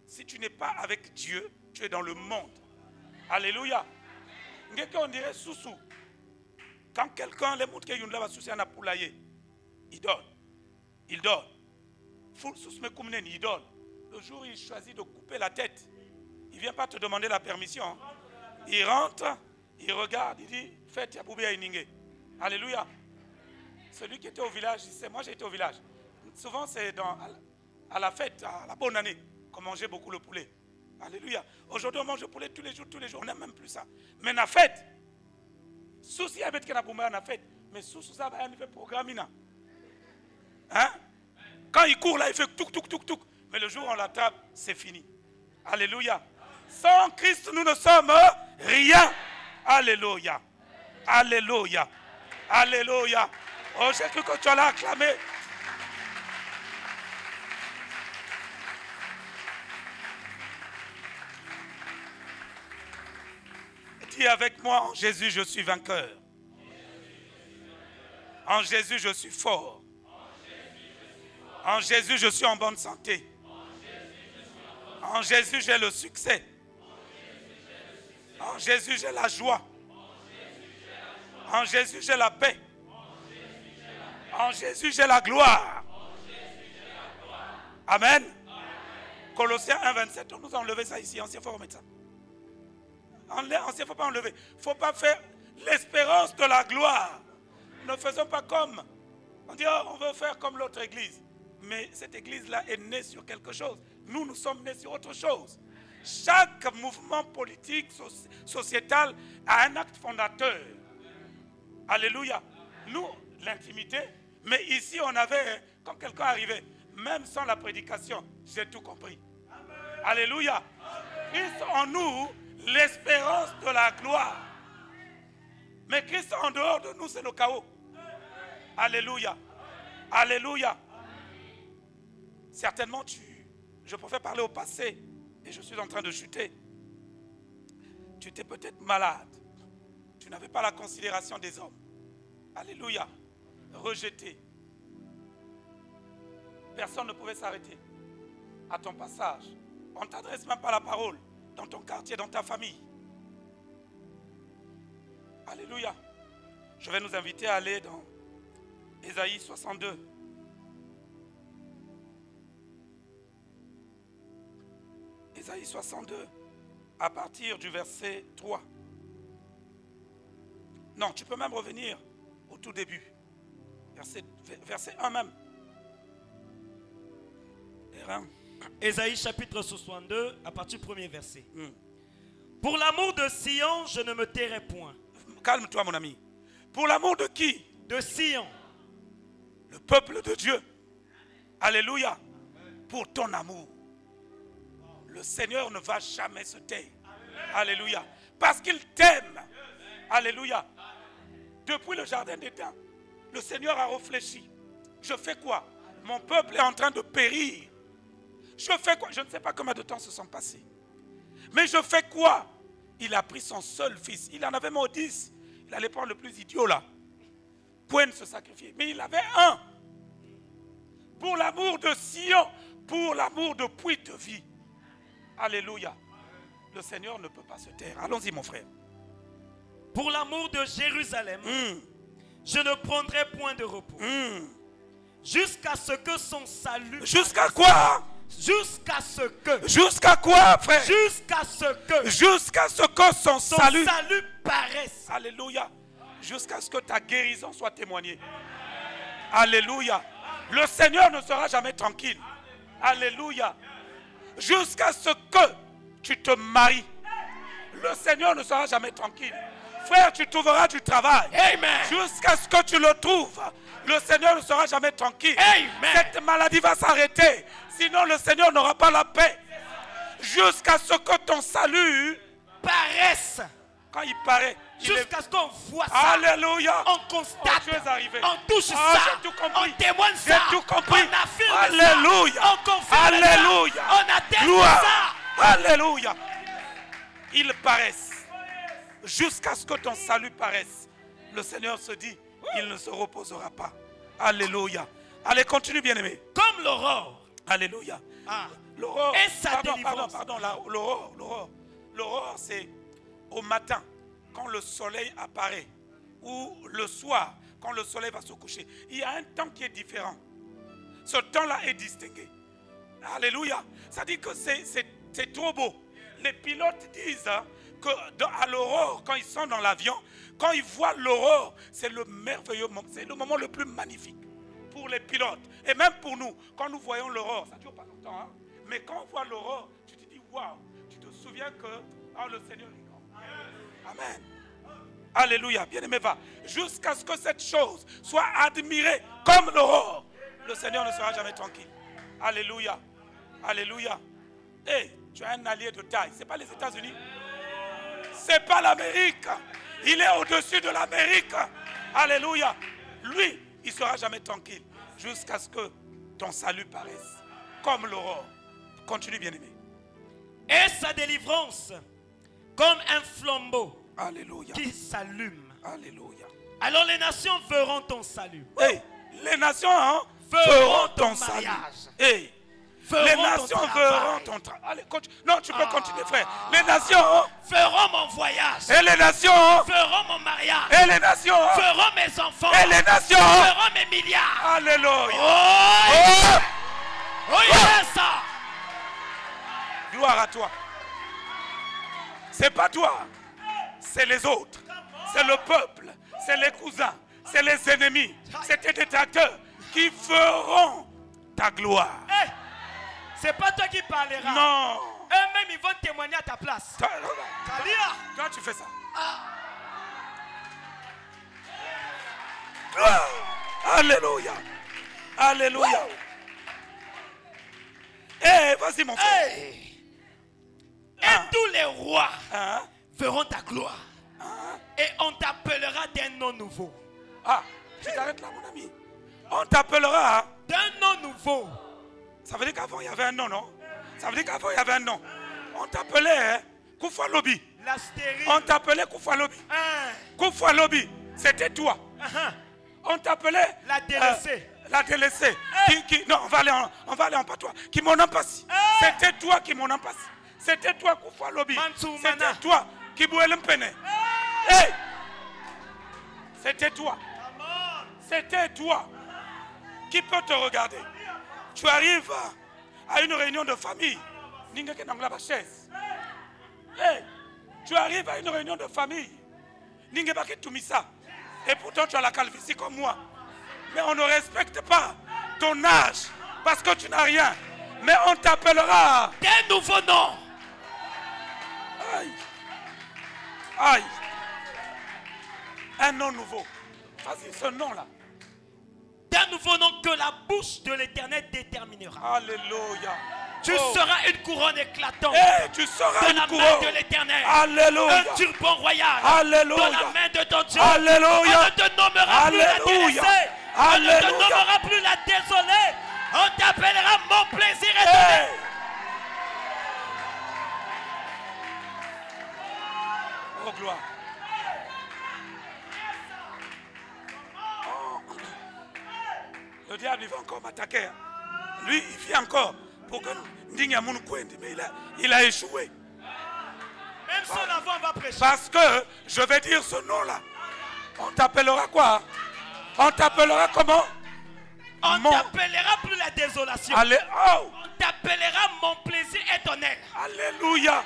Speaker 1: Si tu n'es pas avec Dieu, tu es dans le monde. Alléluia. On dirait Soussou. Quand quelqu'un les montre qu'il y a une poulailler, il donne. Il donne. Il donne. Le jour où il choisit de couper la tête, il ne vient pas te demander la permission. Il rentre, il regarde, il dit, faites Yaboubé à Iningé. Alléluia. Celui qui était au village, c'est moi j'ai été au village. Souvent c'est à la fête, à la bonne année, qu'on mangeait beaucoup le poulet. Alléluia. Aujourd'hui on mange le poulet tous les jours, on n'aime même plus ça. Mais la fête, souci avec qu'il y a la fête, mais souci ça va faire programme. Hein? Quand il court là, il fait touk. Mais le jour où on l'attrape, c'est fini. Alléluia. Sans Christ, nous ne sommes rien. Alléluia. Alléluia. Alléluia. Oh, j'ai cru que tu allais acclamer. Dis avec moi, en Jésus, je suis vainqueur. En Jésus, je suis fort. En Jésus, je suis en bonne santé. En Jésus, j'ai le succès. En Jésus, j'ai la joie. En Jésus, j'ai la paix. En Jésus, j'ai la gloire. Amen. Colossiens 1, 27. On nous a enlevé ça ici. Ancien, il faut remettre ça. Ancien, il ne faut pas enlever. Il ne faut pas faire l'espérance de la gloire. Ne faisons pas comme. On dit, oh, on veut faire comme l'autre église. Mais cette église-là est née sur quelque chose. Nous sommes nés sur autre chose. Chaque mouvement politique, sociétal a un acte fondateur. Alléluia. Nous, l'intimité, mais ici on avait, quand quelqu'un arrivait, même sans la prédication, j'ai tout compris. Alléluia. Christ en nous, l'espérance de la gloire. Mais Christ en dehors de nous, c'est le chaos. Alléluia. Alléluia. Certainement, je préfère parler au passé et je suis en train de chuter. Tu étais peut-être malade. Tu n'avais pas la considération des hommes. Alléluia. Rejeté. Personne ne pouvait s'arrêter à ton passage. On ne t'adresse même pas la parole dans ton quartier, dans ta famille. Alléluia. Je vais nous inviter à aller dans Ésaïe 62. Ésaïe 62, à partir du verset 3. Non, tu peux même revenir au tout début. Verset 1 même.
Speaker 3: Ésaïe chapitre 62, à partir du premier verset. Pour l'amour de Sion, je ne me tairai point.
Speaker 1: Calme-toi, mon ami. Pour l'amour de qui?
Speaker 3: De Sion.
Speaker 1: Le peuple de Dieu. Alléluia. Pour ton amour. Le Seigneur ne va jamais se taire. Alléluia. Parce qu'il t'aime. Alléluia. Depuis le jardin d'Éden, le Seigneur a réfléchi. Je fais quoi? Mon peuple est en train de périr. Je fais quoi? Je ne sais pas combien de temps se sont passés. Mais je fais quoi? Il a pris son seul fils. Il en avait moins 10. Il allait prendre le plus idiot là. Pour se sacrifier. Mais il avait un. Pour l'amour de Sion, pour l'amour de puits de vie. Alléluia. Le Seigneur ne peut pas se taire. Allons-y mon frère.
Speaker 3: Pour l'amour de Jérusalem, je ne prendrai point de repos. Jusqu'à ce que son salut...
Speaker 1: Jusqu'à quoi?
Speaker 3: Jusqu'à ce que...
Speaker 1: Jusqu'à quoi, frère?
Speaker 3: Jusqu'à ce que...
Speaker 1: Jusqu'à ce que son salut
Speaker 3: paraisse.
Speaker 1: Alléluia. Jusqu'à ce que ta guérison soit témoignée. Alléluia. Le Seigneur ne sera jamais tranquille. Alléluia. Jusqu'à ce que tu te maries. Le Seigneur ne sera jamais tranquille. Frère, tu trouveras du travail.
Speaker 3: Amen.
Speaker 1: Jusqu'à ce que tu le trouves. Le Seigneur ne sera jamais tranquille.
Speaker 3: Amen.
Speaker 1: Cette maladie va s'arrêter. Sinon le Seigneur n'aura pas la paix. Jusqu'à ce que ton salut
Speaker 3: paraisse.
Speaker 1: Quand il paraît.
Speaker 3: Jusqu'à ce qu'on voit ça.
Speaker 1: Alléluia.
Speaker 3: On constate.
Speaker 1: Tu es arrivé.
Speaker 3: On touche ça.
Speaker 1: J'ai tout compris.
Speaker 3: On témoigne ça.
Speaker 1: J'ai tout compris.
Speaker 3: On affirme
Speaker 1: Alléluia.
Speaker 3: ça. On confirme
Speaker 1: Alléluia.
Speaker 3: ça. On atteste
Speaker 1: Gloire.
Speaker 3: ça.
Speaker 1: Alléluia. Ils paraissent. Jusqu'à ce que ton salut paraisse. Le Seigneur se dit, il ne se reposera pas. Alléluia. Allez, continue, bien-aimé.
Speaker 3: Comme l'aurore.
Speaker 1: Alléluia.
Speaker 3: Ah.
Speaker 1: L'aurore.
Speaker 3: Et sa délivrance.
Speaker 1: Pardon. L'aurore, c'est au matin, quand le soleil apparaît. Ou le soir, quand le soleil va se coucher. Il y a un temps qui est différent. Ce temps-là est distingué. Alléluia. Ça dit que c'est trop beau. Les pilotes disent qu'à l'aurore, quand ils sont dans l'avion, quand ils voient l'aurore, c'est le merveilleux moment, c'est le moment le plus magnifique pour les pilotes. Et même pour nous, quand nous voyons l'aurore, ça ne dure pas longtemps, hein? Mais quand on voit l'aurore, tu te dis, waouh, tu te souviens que le Seigneur est grand. Amen. Alléluia. Bien-aimé, va. Jusqu'à ce que cette chose soit admirée comme l'aurore, le Seigneur ne sera jamais tranquille. Alléluia. Alléluia. Hey, tu as un allié de taille. Ce n'est pas les États-Unis. Ce n'est pas l'Amérique. Il est au-dessus de l'Amérique. Alléluia. Lui, il ne sera jamais tranquille. Jusqu'à ce que ton salut paraisse. Comme l'aurore. Continue, bien-aimé.
Speaker 3: Et sa délivrance, comme un flambeau.
Speaker 1: Alléluia.
Speaker 3: Qui s'allume.
Speaker 1: Alléluia.
Speaker 3: Alors les nations verront ton salut.
Speaker 1: Hey, les nations verront ton salut. Hey. Les nations verront ton travail. Allez, non, tu peux continuer, frère. Les nations
Speaker 3: feront mon voyage.
Speaker 1: Et les nations
Speaker 3: feront mon mariage.
Speaker 1: Et les nations
Speaker 3: feront mes enfants.
Speaker 1: Et les nations
Speaker 3: feront mes milliards.
Speaker 1: Alléluia.
Speaker 3: Oh yes.
Speaker 1: Gloire à toi. C'est pas toi. C'est les autres. C'est le peuple. C'est les cousins. C'est les ennemis. C'est tes détracteurs qui feront ta gloire.
Speaker 3: Hey. C'est pas toi qui parleras.
Speaker 1: Non.
Speaker 3: Eux-mêmes, ils vont témoigner à ta place.
Speaker 1: Toi, tu fais ça. Alléluia. Alléluia. Eh, vas-y, mon frère.
Speaker 3: Hey. Et tous les rois verront ta gloire. Et on t'appellera d'un nom nouveau.
Speaker 1: Ah, tu t'arrêtes là, mon ami. On t'appellera
Speaker 3: d'un nom nouveau.
Speaker 1: Ça veut dire qu'avant il y avait un nom, non? Ça veut dire qu'avant il y avait un nom. On t'appelait Koufalobi.
Speaker 3: La stérile.
Speaker 1: On t'appelait Koufalobi. Koufalobi, c'était toi. On t'appelait
Speaker 3: la délaissée.
Speaker 1: La délaissée. Non, on va aller en patois. Qui m'en en passe. C'était toi qui m'en en passe. C'était toi Koufalobi. C'était toi qui bouait le pene. Hey! C'était toi. C'était toi. Qui peut te regarder? Tu arrives à une réunion de famille. Hey, tu arrives à une réunion de famille. Et pourtant tu as la calvitie comme moi. Mais on ne respecte pas ton âge parce que tu n'as rien. Mais on t'appellera
Speaker 3: d'un nouveau nom.
Speaker 1: Aïe. Aïe. Un nom nouveau. Vas-y, ce nom-là.
Speaker 3: D'un nouveau nom que la bouche de l'Éternel déterminera.
Speaker 1: Alléluia.
Speaker 3: Tu seras une couronne éclatante.
Speaker 1: Hey, tu seras
Speaker 3: de la main de l'Éternel.
Speaker 1: Alléluia.
Speaker 3: Un turban royal.
Speaker 1: Alléluia.
Speaker 3: Dans la main de ton Dieu.
Speaker 1: Alléluia.
Speaker 3: On ne te nommera plus la délaissée, On ne te
Speaker 1: Alléluia.
Speaker 3: nommera plus la désolée. On t'appellera mon plaisir éternel.
Speaker 1: Hey. Oh gloire. Oh. Le diable il va encore m'attaquer. Lui il vient encore pour que Ndinyamoun Kwendi, mais il a échoué.
Speaker 3: Même son avant va prêcher.
Speaker 1: Parce que je vais dire ce nom-là. On t'appellera quoi? On t'appellera comment?
Speaker 3: On t'appellera plus la désolation.
Speaker 1: Allez, oh.
Speaker 3: On t'appellera mon plaisir éternel.
Speaker 1: Alléluia.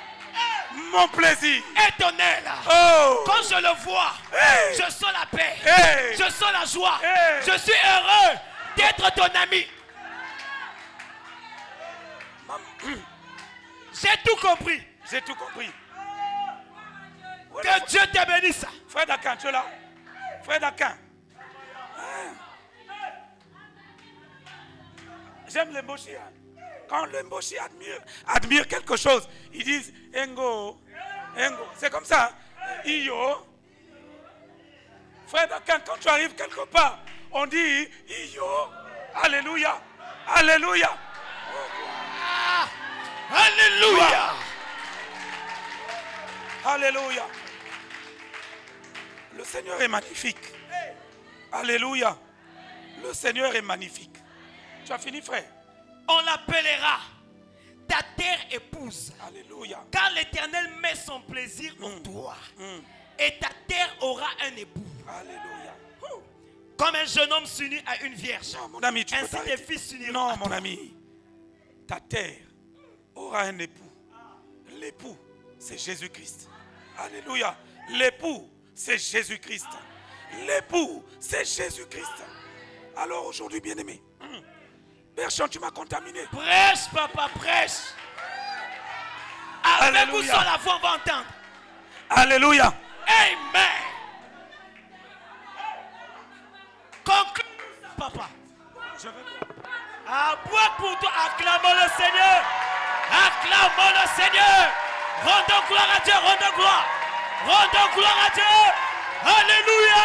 Speaker 1: Mon plaisir.
Speaker 3: Éternel.
Speaker 1: Oh.
Speaker 3: Quand je le vois,
Speaker 1: Hey.
Speaker 3: je sens la paix.
Speaker 1: Hey.
Speaker 3: Je sens la joie.
Speaker 1: Hey.
Speaker 3: Je suis heureux d'être ton ami. J'ai tout compris.
Speaker 1: J'ai tout compris.
Speaker 3: Que Dieu te bénisse.
Speaker 1: Frère Dakan, tu es là? Frère Dakan. J'aime les Mboshi. Quand les Mboshi admirent quelque chose, ils disent Engo, Engo. C'est comme ça. Iyo. Frère Dakan, quand tu arrives quelque part, on dit Iyo. Alléluia. Alléluia.
Speaker 3: Alléluia.
Speaker 1: Alléluia. Le Seigneur est magnifique. Alléluia. Le Seigneur est magnifique. Tu as fini, frère?
Speaker 3: On l'appellera ta terre épouse.
Speaker 1: Alléluia.
Speaker 3: Car l'Éternel met son plaisir en toi. Et ta terre aura un époux.
Speaker 1: Alléluia.
Speaker 3: Comme un jeune homme s'unit à une vierge.
Speaker 1: Non, mon ami, tu peux
Speaker 3: Ainsi tes
Speaker 1: t'arrêter.
Speaker 3: fils s'uniront
Speaker 1: Non,
Speaker 3: à
Speaker 1: mon
Speaker 3: toi.
Speaker 1: ami. Ta terre aura un époux. L'époux, c'est Jésus-Christ. Alléluia. L'époux, c'est Jésus-Christ. L'époux, c'est Jésus-Christ. Alors aujourd'hui, bien-aimé, Berchon, tu m'as contaminé.
Speaker 3: Prêche, papa, prêche. Avec ou
Speaker 1: Alléluia.
Speaker 3: sans la voix, on va entendre.
Speaker 1: Alléluia.
Speaker 3: Amen. Conclue, papa.
Speaker 1: Je veux...
Speaker 3: À boire pour toi, acclamons le Seigneur. Acclamons le Seigneur. Rendons gloire à Dieu, rendons gloire. Rendons gloire à Dieu. Alléluia.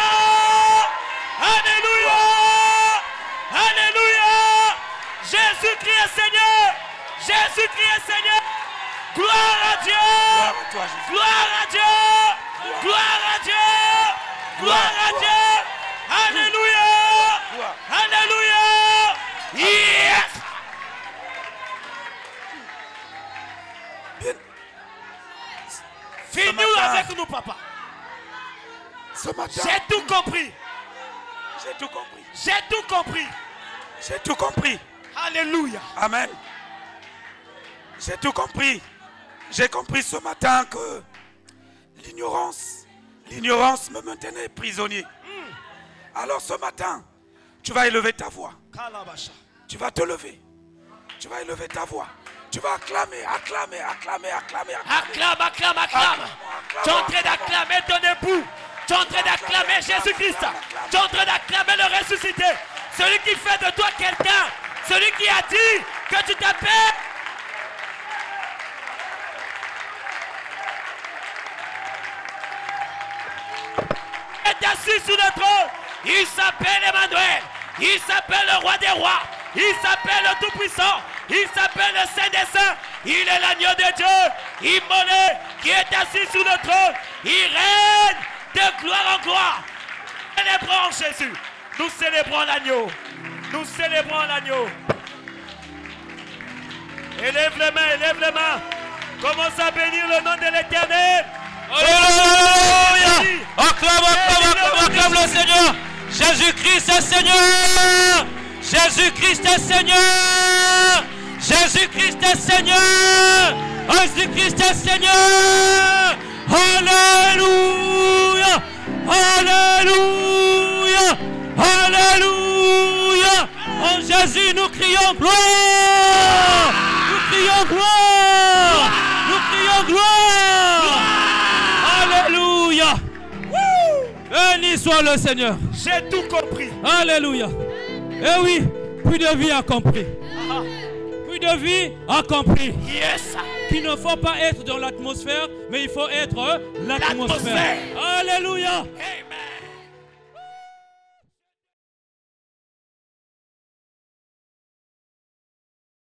Speaker 3: Alléluia. Alléluia. Jésus-Christ est Seigneur. Jésus-Christ est Seigneur. Gloire à Dieu.
Speaker 1: Gloire à toi, Jésus.
Speaker 3: Gloire à Dieu. Gloire à Dieu. Gloire à Dieu. Alléluia.
Speaker 1: Gloire.
Speaker 3: Alléluia. Yes.
Speaker 1: Bien.
Speaker 3: Finis
Speaker 1: matin.
Speaker 3: avec nous, papa.
Speaker 1: Ce matin,
Speaker 3: J'ai tout compris.
Speaker 1: j'ai tout compris.
Speaker 3: J'ai tout compris.
Speaker 1: J'ai tout compris.
Speaker 3: Alléluia.
Speaker 1: Amen. J'ai tout compris. J'ai compris ce matin que l'ignorance me maintenait prisonnier. Alors ce matin, tu vas élever ta voix.
Speaker 3: Kalabasha.
Speaker 1: Tu vas te lever. Tu vas élever ta voix. Tu vas acclamer, acclamer, acclamer, acclamer, acclamer.
Speaker 3: Acclame, acclame, acclame. Tu es en train d'acclamer ton époux. Tu es en train d'acclamer Jésus-Christ. Tu es en train d'acclamer le ressuscité. Celui qui fait de toi quelqu'un. Celui qui a dit que tu t'appelles. Est assis sur le trône. Il s'appelle Emmanuel. Il s'appelle le roi des rois. Il s'appelle le Tout-Puissant. Il s'appelle le Saint des Saints. Il est l'agneau de Dieu, immolé, qui est assis sur le trône. Il règne de gloire en gloire. Célébrons Jésus. Nous célébrons l'agneau. Nous célébrons l'agneau. Élève les mains, élève les mains. Commence à bénir le nom de l'Éternel.
Speaker 4: Alléluia. Acclame, acclame, acclame, acclame le Seigneur. Jésus-Christ est Seigneur. Jésus-Christ est Seigneur. Jésus-Christ est Seigneur. Jésus-Christ est Seigneur. Alléluia. Alléluia. Alléluia. En Jésus, nous crions gloire. Nous crions gloire. Nous crions gloire. Alléluia. Béni soit le Seigneur.
Speaker 3: J'ai tout compris.
Speaker 4: Alléluia. Eh oui, plus de vie accomplie. Plus de vie accomplie.
Speaker 3: Yes.
Speaker 4: Qu'il ne faut pas être dans l'atmosphère, mais il faut être l'atmosphère.
Speaker 3: L'atmosphère.
Speaker 4: Alléluia.
Speaker 3: Amen.